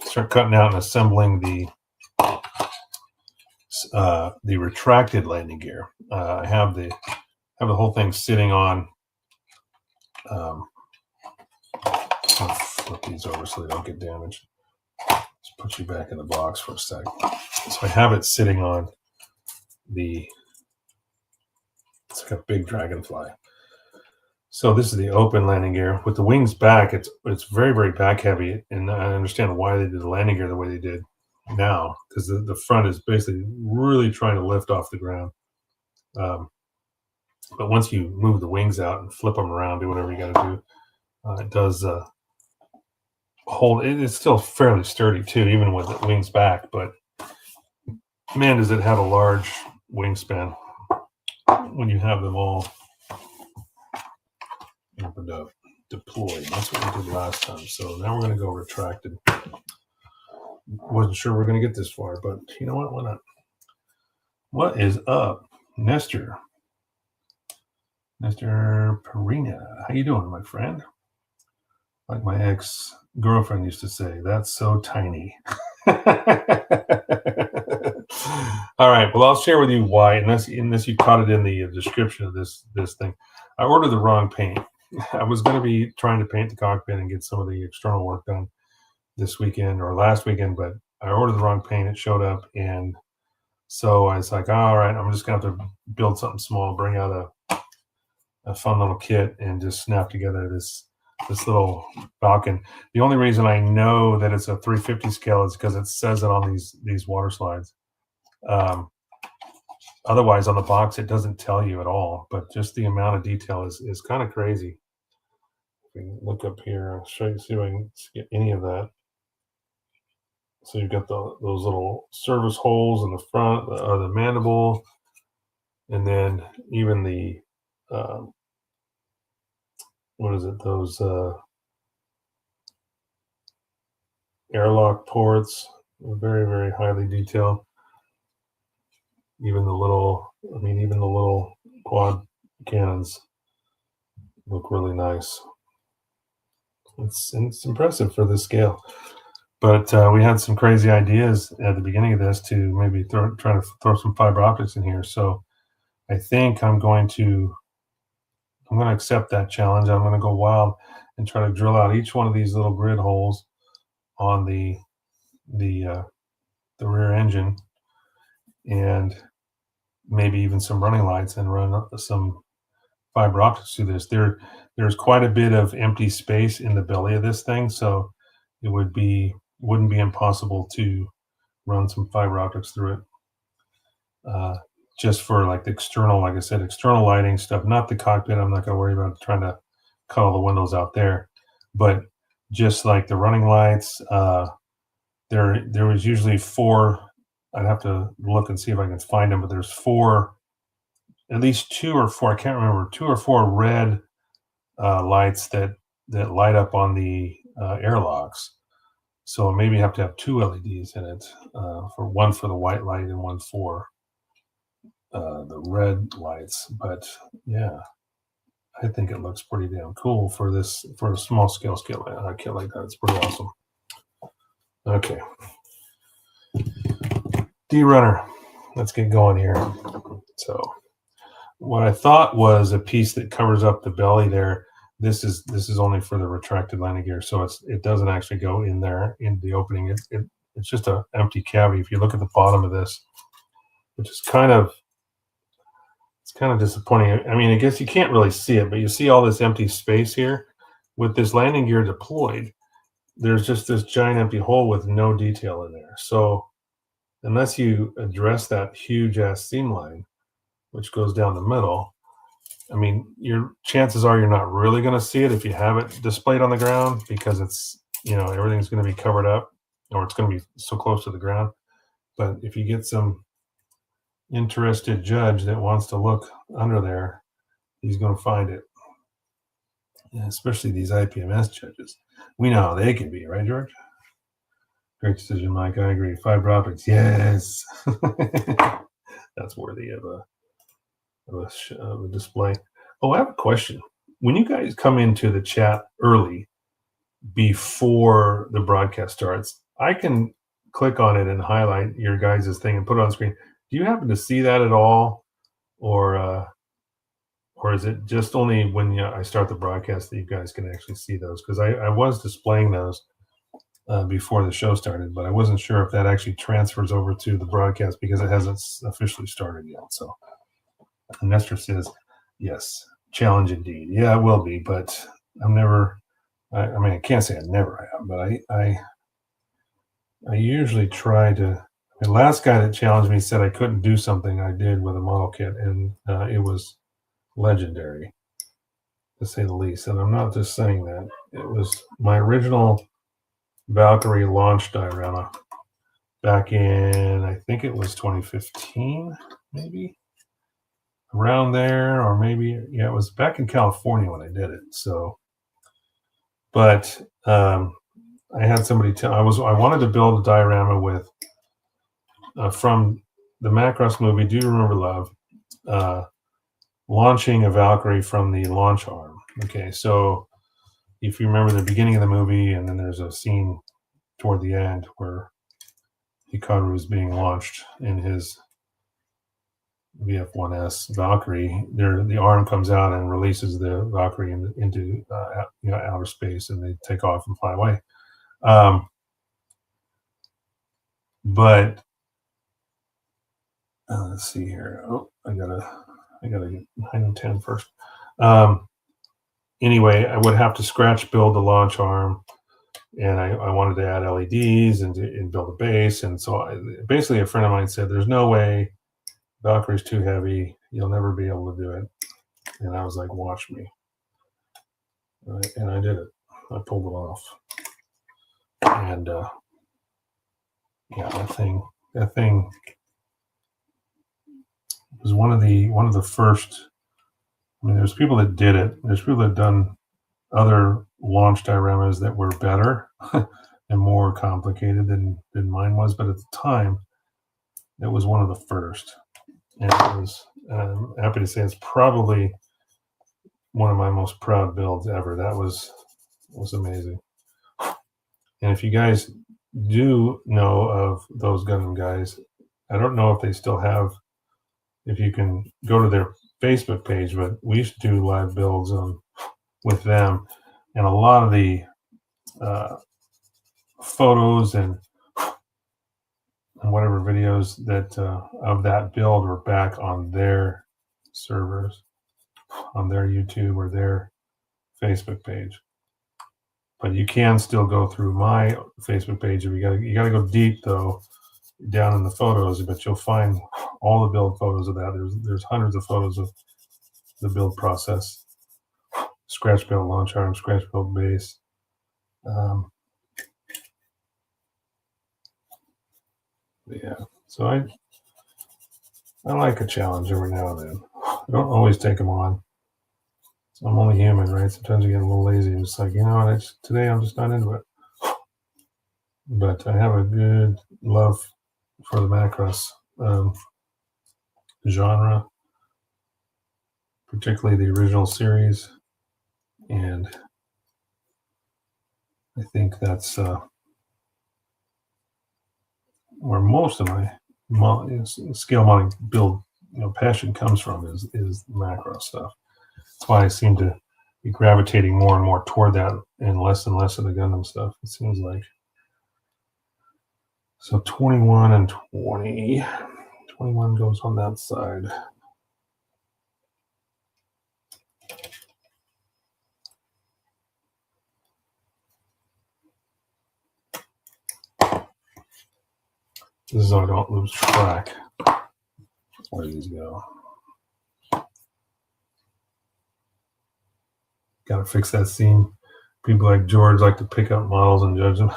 start cutting out and assembling the retracted landing gear. I have the whole thing sitting on. I'll flip these over so they don't get damaged. Just put you back in the box for a sec. So I have it sitting on it's like a big dragonfly. So this is the open landing gear with the wings back. It's very, very back heavy, and I understand why they did the landing gear the way they did now, because the front is basically really trying to lift off the ground. But once you move the wings out and flip them around, do whatever you got to do, it does hold. It's still fairly sturdy too, even with the wings back. But man, does it have a large wingspan when you have them all opened up, deployed. That's what we did last time. So now we're going to go retracted. Wasn't sure we're going to get this far, but you know what? Why not? What is up, Nestor Perina? How you doing, my friend? Like my ex-girlfriend used to say, that's so tiny. All right. Well, I'll share with you why, unless you caught it in the description of this thing. I ordered the wrong paint. I was going to be trying to paint the cockpit and get some of the external work done this weekend or last weekend, but I ordered the wrong paint. It showed up, and so I was like, all right, I'm just going to have to build something small, bring out a fun little kit, and just snap together this little Falcon. The only reason I know that it's a 350 scale is because it says it on these water slides. Otherwise, on the box, it doesn't tell you at all, but just the amount of detail is kind of crazy. If we look up here, I'll show you, see if I can get any of that. So you've got those little service holes in the front, the mandible, and then even the, what is it, those airlock ports, very, very highly detailed. Even the little quad cannons look really nice. It's impressive for this scale. But we had some crazy ideas at the beginning of this to maybe try to throw some fiber optics in here. So I think I'm going to accept that challenge. I'm going to go wild and try to drill out each one of these little grid holes on the rear engine, and maybe even some running lights, and run some fiber optics through this. There's quite a bit of empty space in the belly of this thing, so it wouldn't be impossible to run some fiber optics through it. Just for like the external, like I said, external lighting stuff, not the cockpit. I'm not going to worry about trying to cut all the windows out there, but just like the running lights, there was usually 4. I'd have to look and see if I can find them, but there's 4, at least 2 or 4. I can't remember, 2 or 4 red lights that light up on the airlocks. So maybe have to have 2 LEDs in it, for one for the white light and one for the red lights. But yeah, I think it looks pretty damn cool for a small scale kit like that. It's pretty awesome. Okay, D-Runner, let's get going here. So what I thought was a piece that covers up the belly there. This is only for the retracted landing gear, so it doesn't actually go in there in the opening. It's just an empty cavity. If you look at the bottom of this, which is kind of disappointing. I mean, I guess you can't really see it, but you see all this empty space here. With this landing gear deployed, there's just this giant empty hole with no detail in there. So unless you address that huge ass seam line, which goes down the middle, I mean, your chances are you're not really going to see it if you have it displayed on the ground, because it's, everything's going to be covered up, or it's going to be so close to the ground. But if you get some interested judge that wants to look under there, he's going to find it. Yeah, especially these IPMS judges. We know how they can be, right, George? Great decision, Mike. I agree. Fiber optics, yes. That's worthy of a display. Oh, I have a question. When you guys come into the chat early, before the broadcast starts, I can click on it and highlight your guys' thing and put it on screen. Do you happen to see that at all, or is it just only when I start the broadcast that you guys can actually see those? Because I was displaying those before the show started, but I wasn't sure if that actually transfers over to the broadcast because it hasn't officially started yet. So Nestor says, yes, challenge indeed. Yeah, it will be, but I'm never, I mean, I can't say I never am, but I usually try to. The last guy that challenged me said I couldn't do something I did with a model kit, and it was legendary, to say the least. And I'm not just saying that. It was my original Valkyrie launch diorama back in, I think it was 2015, maybe around there, or maybe, yeah, it was back in California when I did it. So, but I had somebody tell, I wanted to build a diorama with from the Macross movie, Do You Remember Love, launching a Valkyrie from the launch arm. Okay, so if you remember the beginning of the movie, and then there's a scene toward the end where Hikaru is being launched in his VF-1S Valkyrie, the arm comes out and releases the Valkyrie into outer space, and they take off and fly away. But let's see here. Oh, I gotta get 9 and 10 first. Anyway, I would have to scratch build the launch arm, and I wanted to add LEDs and build a base. And so basically a friend of mine said, there's no way, Valkyrie's too heavy. You'll never be able to do it. And I was like, watch me. Right? And I did it. I pulled it off. And yeah, that thing was one of the first. I mean, there's people that did it. There's people that done other launch dioramas that were better and more complicated than mine was. But at the time, it was one of the first. And it was, I'm happy to say, it's probably one of my most proud builds ever. That was amazing. And if you guys do know of those Gundam guys, I don't know if they still have, if you can go to their Facebook page, but we used to do live builds with them, and a lot of the photos and whatever videos that of that build were back on their servers, on their YouTube or their Facebook page. But you can still go through my Facebook page. You gotta go deep though, down in the photos, but you'll find all the build photos of that. There's hundreds of photos of the build process. Scratch build launch arm, scratch build base. Yeah, so I like a challenge every now and then. I don't always take them on. So I'm only human, right? Sometimes I get a little lazy. I'm just like, today I'm just not into it. But I have a good love for the Macross genre, particularly the original series, and I think that's where most of my scale modeling build passion comes from, is the Macross stuff. That's why I seem to be gravitating more and more toward that and less of the Gundam stuff, it seems like. So 21 and 20. 21 goes on that side. This is so I don't lose track where these go. Got to fix that seam. People like George like to pick up models and judge them.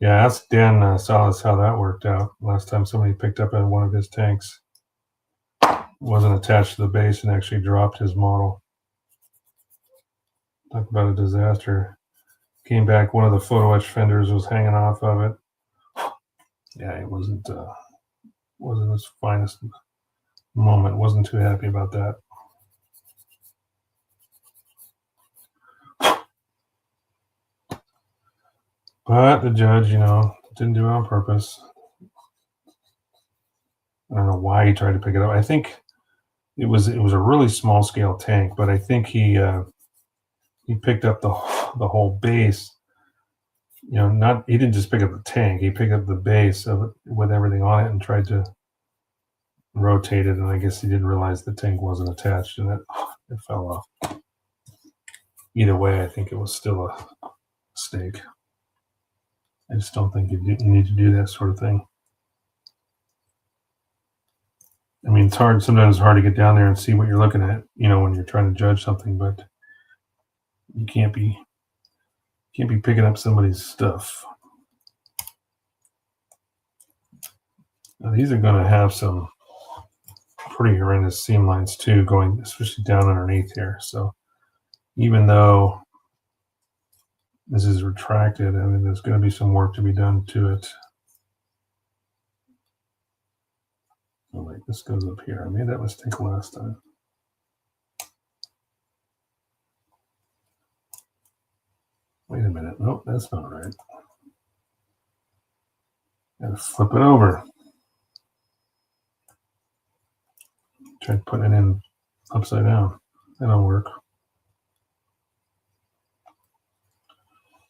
Yeah, ask Dan Salas how that worked out. Last time somebody picked up one of his tanks, wasn't attached to the base and actually dropped his model. Talk about a disaster. Came back, one of the photo etch fenders was hanging off of it. Yeah, it wasn't his finest moment. Wasn't too happy about that. But the judge, didn't do it on purpose. I don't know why he tried to pick it up. I think it was a really small scale tank, but I think he picked up the whole base. He didn't just pick up the tank. He picked up the base of it with everything on it and tried to rotate it. And I guess he didn't realize the tank wasn't attached, and it fell off. Either way, I think it was still a mistake. I just don't think you need to do that sort of thing. I mean, it's hard. Sometimes it's hard to get down there and see what you're looking at, when you're trying to judge something. But you can't be picking up somebody's stuff. Now, these are going to have some pretty horrendous seam lines too, going especially down underneath here. So even though this is retracted, I mean, there's going to be some work to be done to it. Oh wait, this goes up here. I made that mistake last time. Wait a minute. Nope, that's not right. Gotta flip it over. Tried putting it in upside down. That'll work.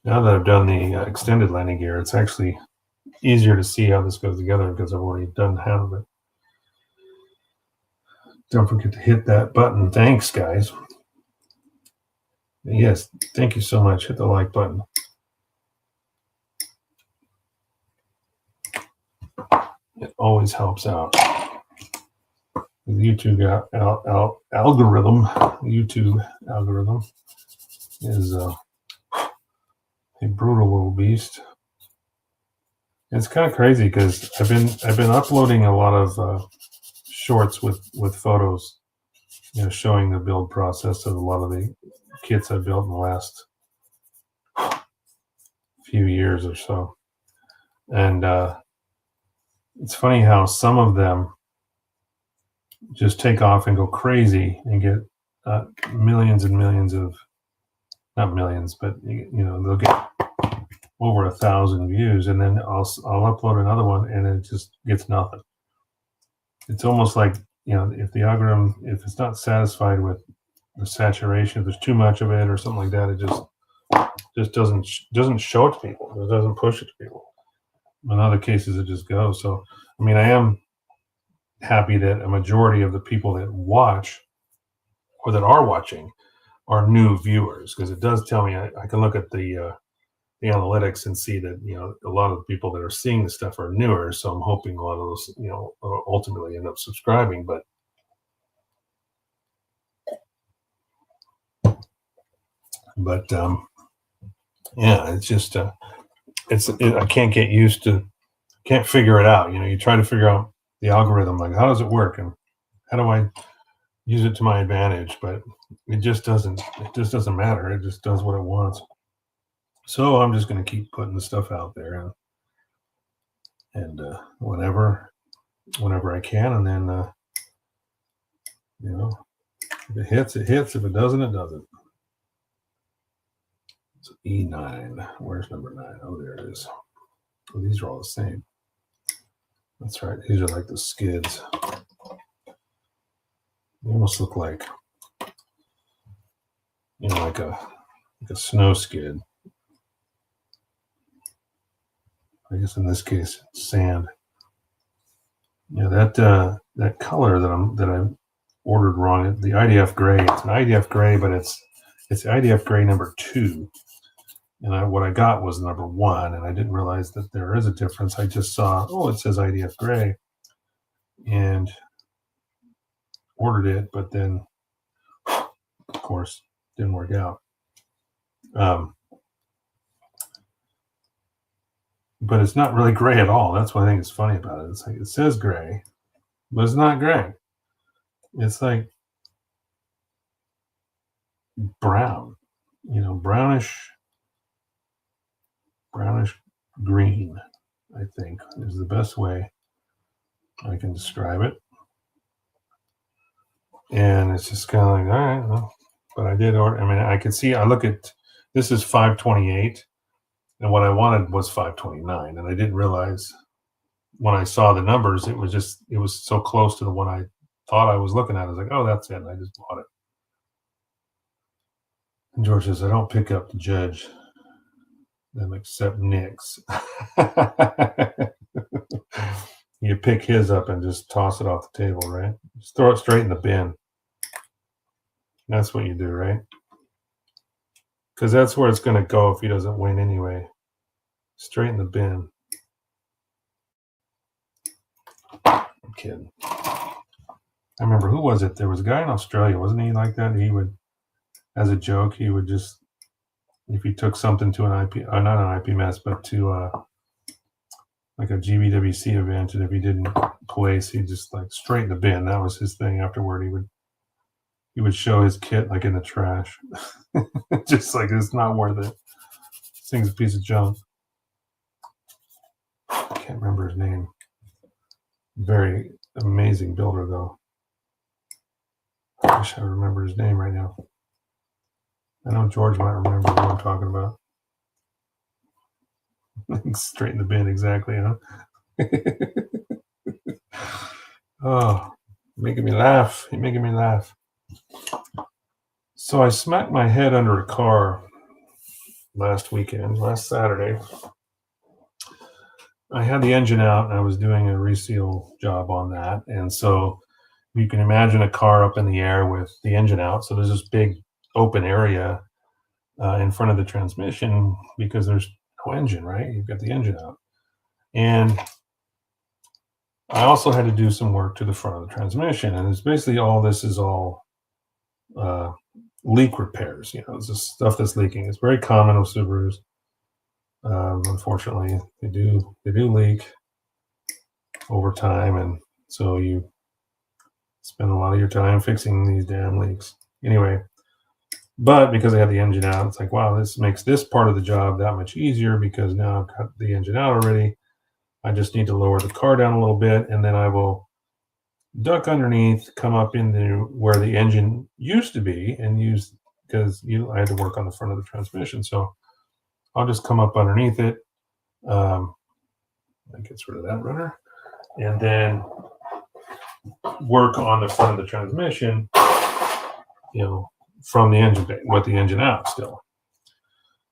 Now that I've done the extended landing gear, it's actually easier to see how this goes together because I've already done half of it. Don't forget to hit that button. Thanks, guys. Yes, thank you so much. Hit the like button. It always helps out. The YouTube algorithm is a brutal little beast. It's kind of crazy because I've been uploading a lot of shorts with photos, showing the build process of a lot of the kits I've built in the last few years or so. And it's funny how some of them just take off and go crazy and get millions and millions of, not millions, but they'll get over 1,000 views, and then I'll upload another one and it just gets nothing. It's almost like, if the algorithm, if it's not satisfied with the saturation, if there's too much of it or something like that, it just doesn't show it to people. It doesn't push it to people. In other cases, it just goes. So, I mean, I am happy that a majority of the people that watch or that are watching are new viewers, because it does tell me I can look at the analytics and see that a lot of the people that are seeing the stuff are newer. So I'm hoping a lot of those ultimately end up subscribing. But yeah, it's just I can't get used to, can't figure it out. You try to figure out the algorithm, like how does it work and how do I use it to my advantage, but it just doesn't matter. It just does what it wants. So I'm just going to keep putting the stuff out there and whenever I can, and then if it hits, it hits. If it doesn't, it doesn't. So E9. Where's number 9? Oh, there it is. Oh, these are all the same. That's right. These are like the skids. They almost look like like a snow skid. I guess in this case, it's sand. That color that I ordered wrong. The IDF gray. It's an IDF gray, but it's IDF gray number 2. And what I got was number 1, and I didn't realize that there is a difference. I just saw, it says IDF gray, and ordered it, but then, of course, Didn't work out. But it's not really gray at all. That's what I think is funny about it. It's like it says gray, but it's not gray. It's like brown, brownish green, I think is the best way I can describe it. And it's just kind of like, all right, well, but I did order. I mean, I could see, I look at, this is 528, and what I wanted was 529. And I didn't realize when I saw the numbers, it was so close to the one I thought I was looking at. I was like, oh, that's it. And I just bought it. And George says, I don't pick up the judge, them except Nick's. You pick his up and just toss it off the table, right? Just throw it straight in the bin. That's what you do, right? Because that's where it's going to go if he doesn't win anyway. Straight in the bin. I'm kidding. I remember, who was it? There was a guy in Australia, wasn't he like that? He would, as a joke, he would just, if he took something to an IP, not an IP mess, but to like a GBWC event, and if he didn't place, he'd just like straight in the bin. That was his thing. Afterward, he would show his kit like in the trash. Just like, it's not worth it. This thing's a piece of junk. I can't remember his name. Very amazing builder, though. I wish I remember his name right now. I know George might remember what I'm talking about. Straight in the bin, exactly, huh? Oh, making me laugh. You're making me laugh. So I smacked my head under a car last Saturday. I had the engine out, and I was doing a reseal job on that. And so you can imagine a car up in the air with the engine out. So there's this big open area in front of the transmission because there's no engine, right? You've got the engine out. And I also had to do some work to the front of the transmission. And it's basically this is all leak repairs. It's just stuff that's leaking. It's very common with Subarus. Unfortunately, they do leak over time, and so you spend a lot of your time fixing these damn leaks. Anyway, but because I had the engine out, it's like, wow, this makes this part of the job that much easier because now I've got the engine out already. I just need to lower the car down a little bit, and then I will duck underneath, come up into where the engine used to be, and use, because I had to work on the front of the transmission. So I'll just come up underneath it. That gets rid of that runner. And then work on the front of the transmission, from the engine bay, with the engine out still.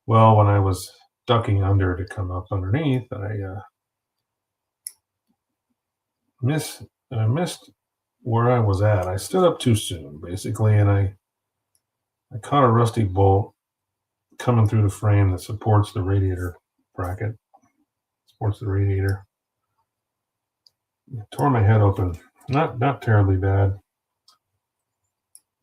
Well, when I was ducking under to come up underneath, I missed where I was at. I stood up too soon, basically, and I caught a rusty bolt coming through the frame that supports the radiator bracket. Supports the radiator. Tore my head open. Not terribly bad,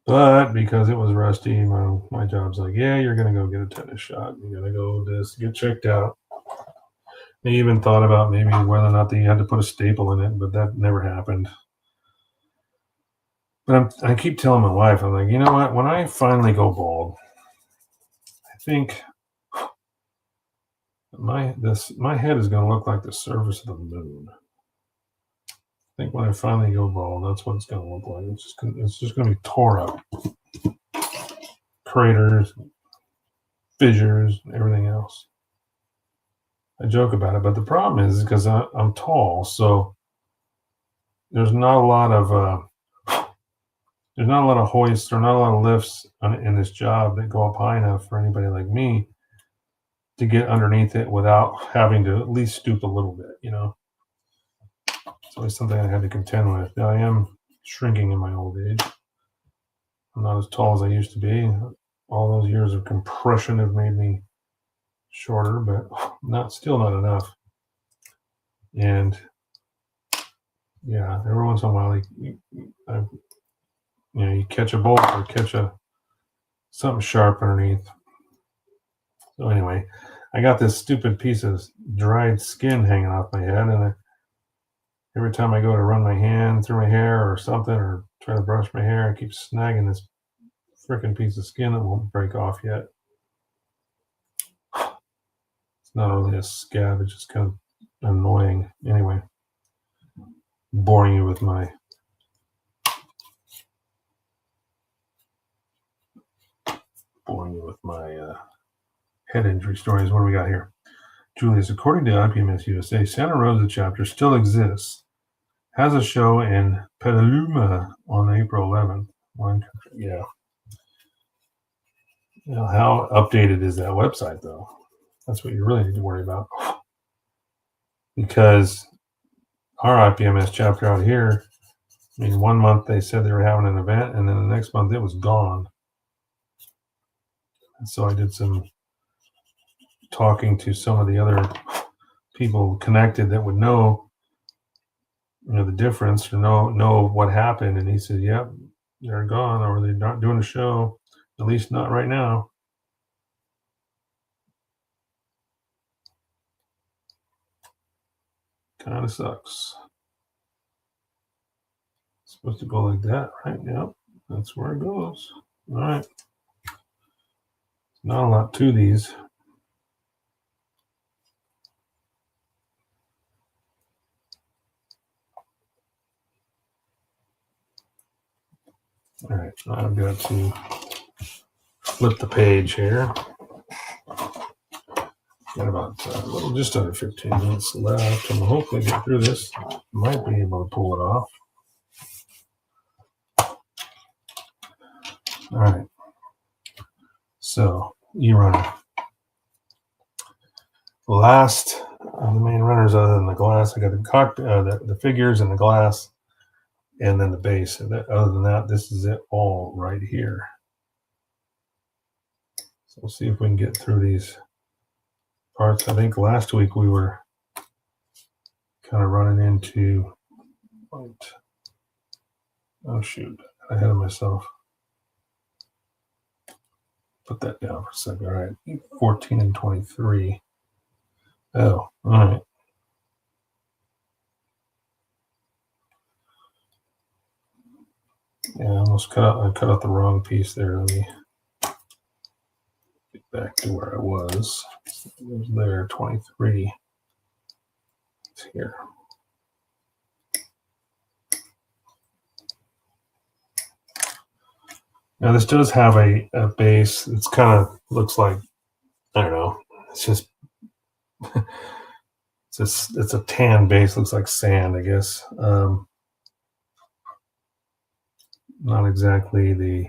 but because it was rusty, my job's like, yeah, you're gonna go get a tetanus shot. You're gonna go get checked out. They even thought about maybe whether or not they had to put a staple in it, but that never happened. But I keep telling my wife, I'm like, you know what? When I finally go bald, I think my head is going to look like the surface of the moon. I think when I finally go bald, that's what it's going to look like. It's just going to be tore up, craters, fissures, everything else. I joke about it, but the problem is because I'm tall, so there's not a lot of hoists or not a lot of lifts in this job that go up high enough for anybody like me to get underneath it without having to at least stoop a little bit. It's always something I had to contend with. Now, I am shrinking in my old age. I'm not as tall as I used to be. All those years of compression have made me shorter, but still not enough. And yeah, every once in a while, you catch a bolt or catch a something sharp underneath. So anyway, I got this stupid piece of dried skin hanging off my head, and every time I go to run my hand through my hair or something, or try to brush my hair, I keep snagging this freaking piece of skin that won't break off yet. It's not really a scab, it's just kind of annoying. Anyway, boring you with my head injury stories. What do we got here? Julius, according to IPMS USA, Santa Rosa chapter still exists. Has a show in Petaluma on April 11th. Yeah. You know, how updated is that website, though? That's what you really need to worry about. Because our IPMS chapter out here, I mean, 1 month they said they were having an event, and then the next month it was gone. And so I did some talking to some of the other people connected that would know, the difference, or know what happened. And he said, "Yep, they're gone, or they're not doing a show, at least not right now." Kind of sucks. It's supposed to go like that, right? Yep, that's where it goes. All right. Not a lot to these. All right, I've got to flip the page here. Got about just under 15 minutes left, and we'll hopefully get through this. Might be able to pull it off. All right. So, e-runner. Last of the main runners, other than the glass, I got the figures and the glass, and then the base. Other than that, this is it all right here. So we'll see if we can get through these parts. I think last week we were kind of running into, oh shoot, I ahead of myself. Put that down for a second. All right, 14 and 23. Oh, all right. Yeah, I almost cut out the wrong piece there. Let me get back to where I was. It was there, 23. It's here. Now this does have a base. It's kind of looks like, I don't know. It's just it's a tan base. Looks like sand, I guess. Not exactly the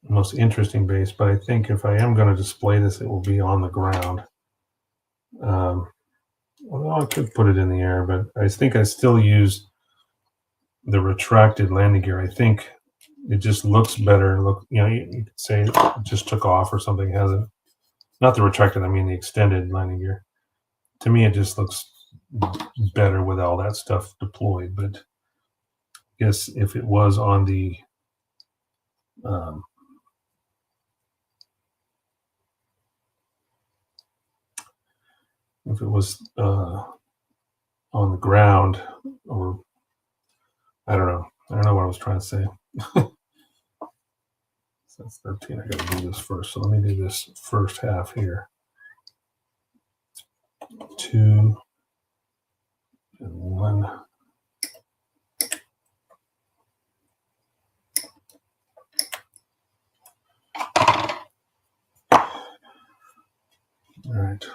most interesting base, but I think if I am going to display this, it will be on the ground. Well, I could put it in the air, but I think I still use the retracted landing gear. I think it just looks better. You could say it just took off or something. It hasn't. Not the retracted, I mean the extended landing gear. To me, it just looks better with all that stuff deployed. But I guess if it was on the on the ground, or I don't know what I was trying to say. So that's 13. I got to do this first. So let me do this first half here. 2 and 1. All right.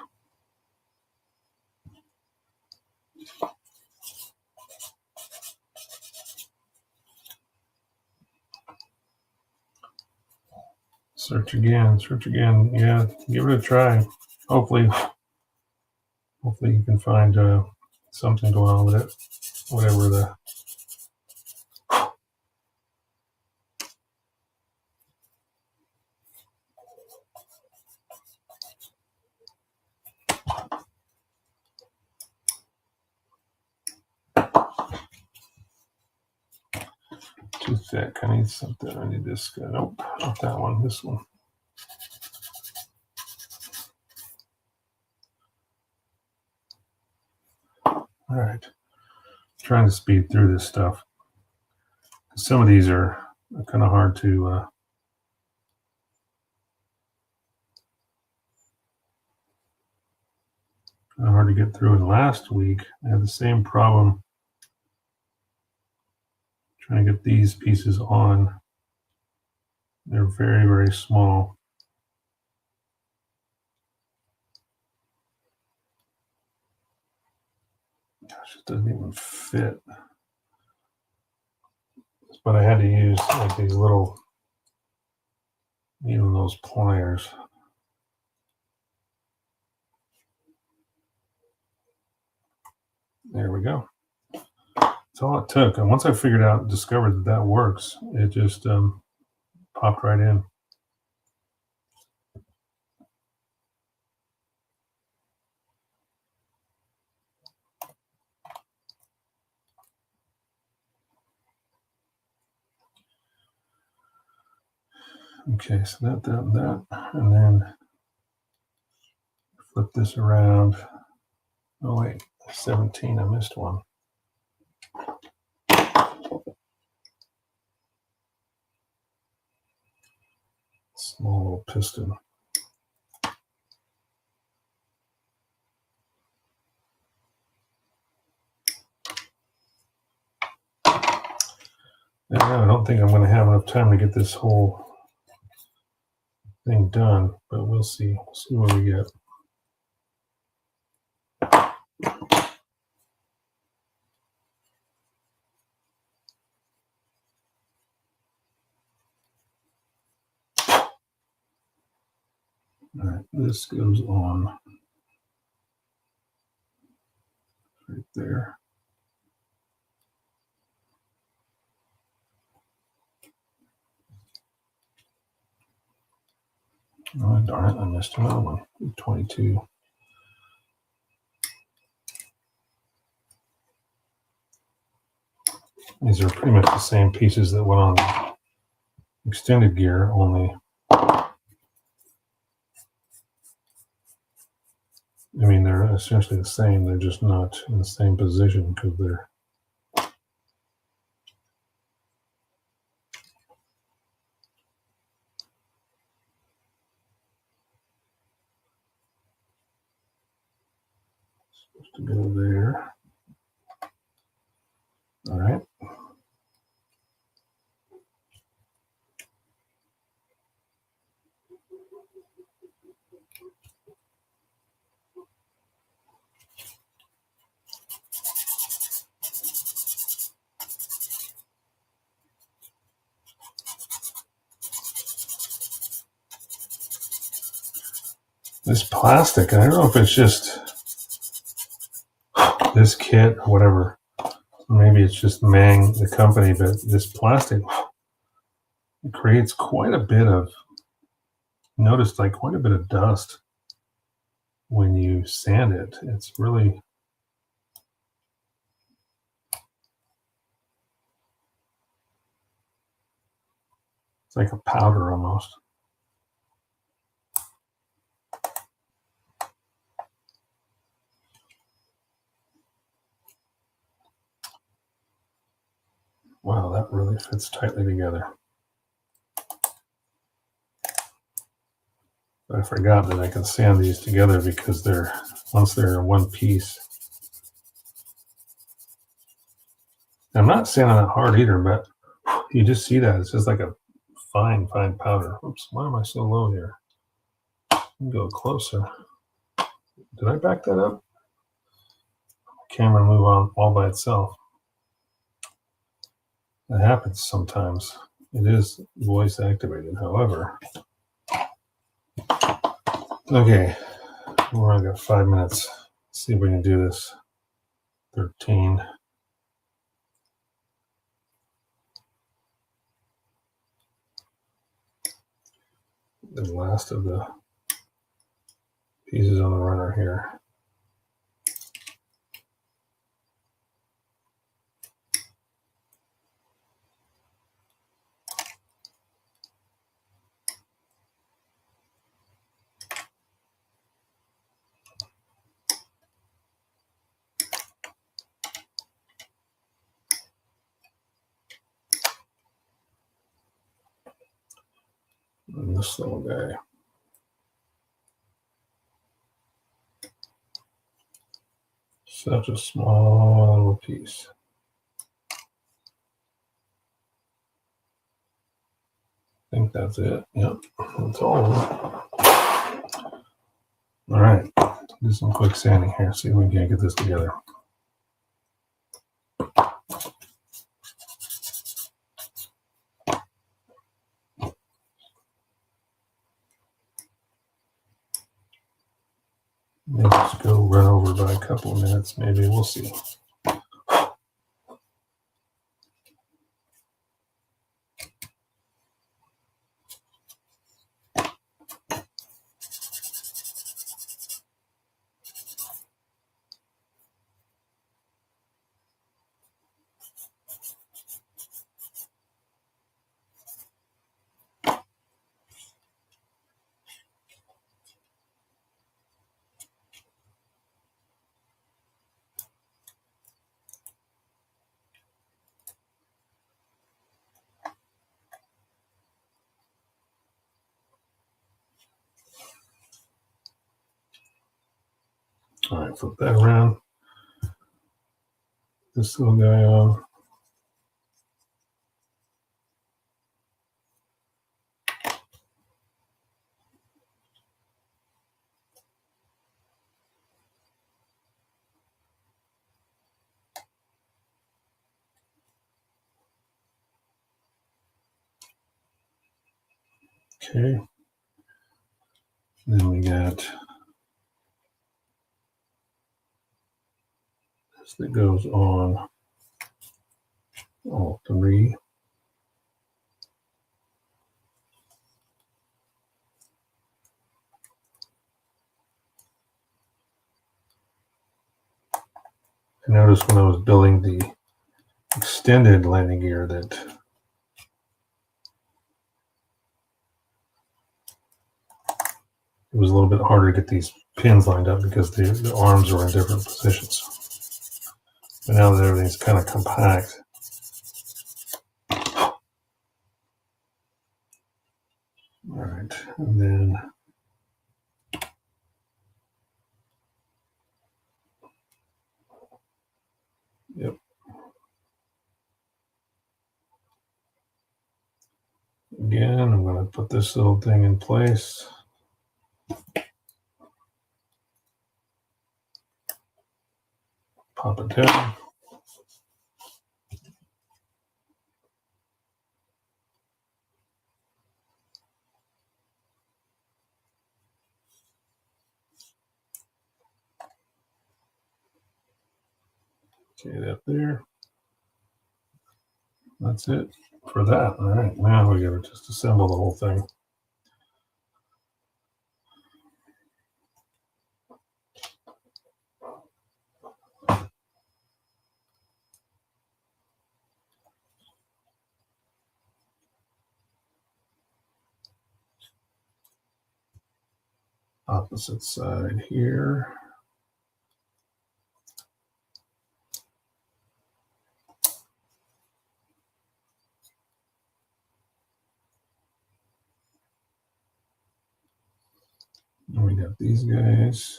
Search again. Yeah, give it a try. Hopefully you can find something going on with it. Whatever the Too thick. I need something. I need this guy. Nope, not that one. This one. All right. Trying to speed through this stuff. Some of these are kind of hard to get through. And last week I had the same problem trying to get these pieces on. They're very, very small. Gosh, it doesn't even fit. But I had to use like these little needle nose pliers. There we go. That's all it took. And once I discovered that works, it just popped right in. Okay, so that, and then flip this around. Oh wait, 17, I missed one. Small little piston. And I don't think I'm going to have enough time to get this whole thing done, but we'll see. We'll see what we get. All right, this goes on right there. Oh, darn it, I missed another one. 22. These are pretty much the same pieces that went on the extended gear, only I mean, they're essentially the same. They're just not in the same position because they're supposed to go there. All right. This plastic, I don't know if it's just this kit or whatever. Maybe it's just Mang, the company, but this plastic creates quite a bit of, noticed like quite a bit of dust when you sand it. It's really, it's like a powder almost. Wow, that really fits tightly together. But I forgot that I can sand these together because once they're in one piece. I'm not sanding that hard either, but you just see that. It's just like a fine, fine powder. Oops, why am I so low here? Go closer. Did I back that up? Camera move on all by itself. That happens sometimes. It is voice activated, however. Okay, we're only got 5 minutes. Let's see if we can do this. 13. The last of the pieces on the runner here. And this little guy. Such a small little piece. I think that's it. Yep, that's all of it. All right, do some quick sanding here. See if we can get this together. Maybe just go run over by a couple of minutes. Maybe we'll see. All right, flip that around. This little guy on. Okay. Then we got this that goes on all three. I noticed when I was building the extended landing gear that it was a little bit harder to get these pins lined up because the arms were in different positions. But now that everything's kind of compact, all right, and then yep. Again, I'm going to put this little thing in place. Pop it down. Okay, that there. That's it for that. All right, now we got to just assemble the whole thing. Opposite side here. And we got these guys.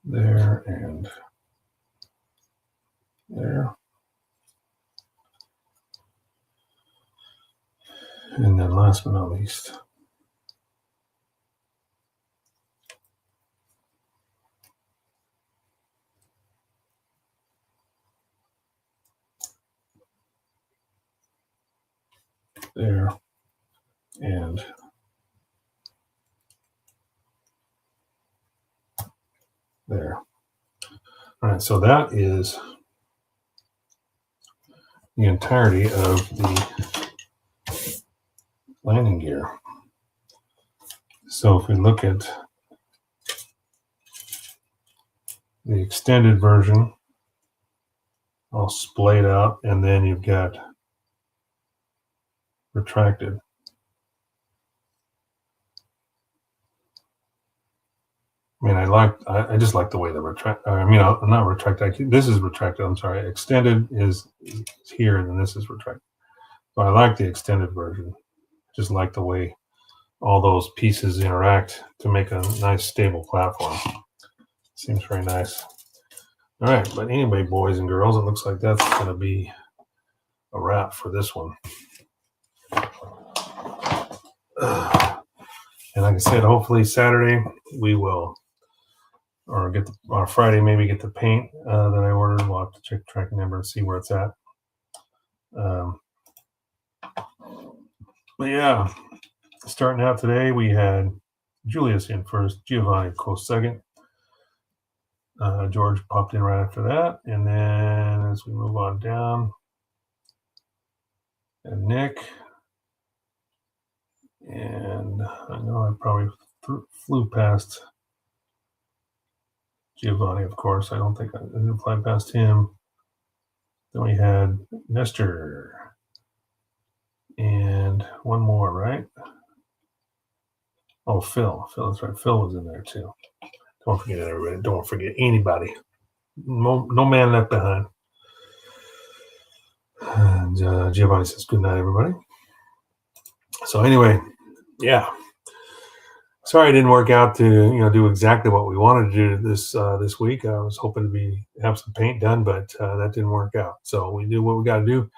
There and there. And then last but not least, there and there. All right, so that is the entirety of the landing gear. So if we look at the extended version, all splayed out, and then you've got retracted. mean, I just like the way the retract. I mean, not retract. This is retracted. I'm sorry. Extended is here, and then this is retracted. So I like the extended version. Just like the way all those pieces interact to make a nice stable platform. Seems very nice. All right, but anyway, boys and girls, it looks like that's going to be a wrap for this one. And like I said, hopefully Saturday we will, or Friday maybe get the paint that I ordered. We'll have to check the tracking number and see where it's at. But yeah, starting out today, we had Julius in first, Giovanni close second. George popped in right after that. And then as we move on down, and Nick. And I know I probably flew past Giovanni, of course. I don't think I didn't fly past him. Then we had Nestor. And one more, right? Oh, Phil. That's right. Phil was in there too. Don't forget everybody. Don't forget anybody. No man left behind. And Giovanni says good night, everybody. So anyway, yeah. Sorry it didn't work out to do exactly what we wanted to do this week. I was hoping to have some paint done, but that didn't work out. So we do what we got to do.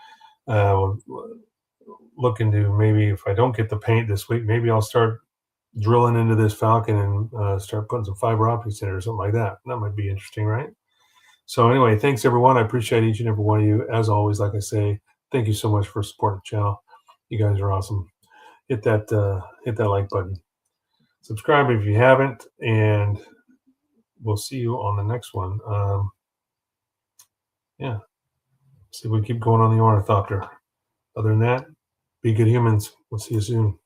Looking to maybe if I don't get the paint this week, maybe I'll start drilling into this Falcon and start putting some fiber optics in it or something like that. That might be interesting, right? So anyway, thanks everyone. I appreciate each and every one of you. As always, like I say, thank you so much for supporting the channel. You guys are awesome. Hit that like button. Subscribe if you haven't, and we'll see you on the next one. Yeah. See if we keep going on the Ornithopter. Other than that, be good humans. We'll see you soon.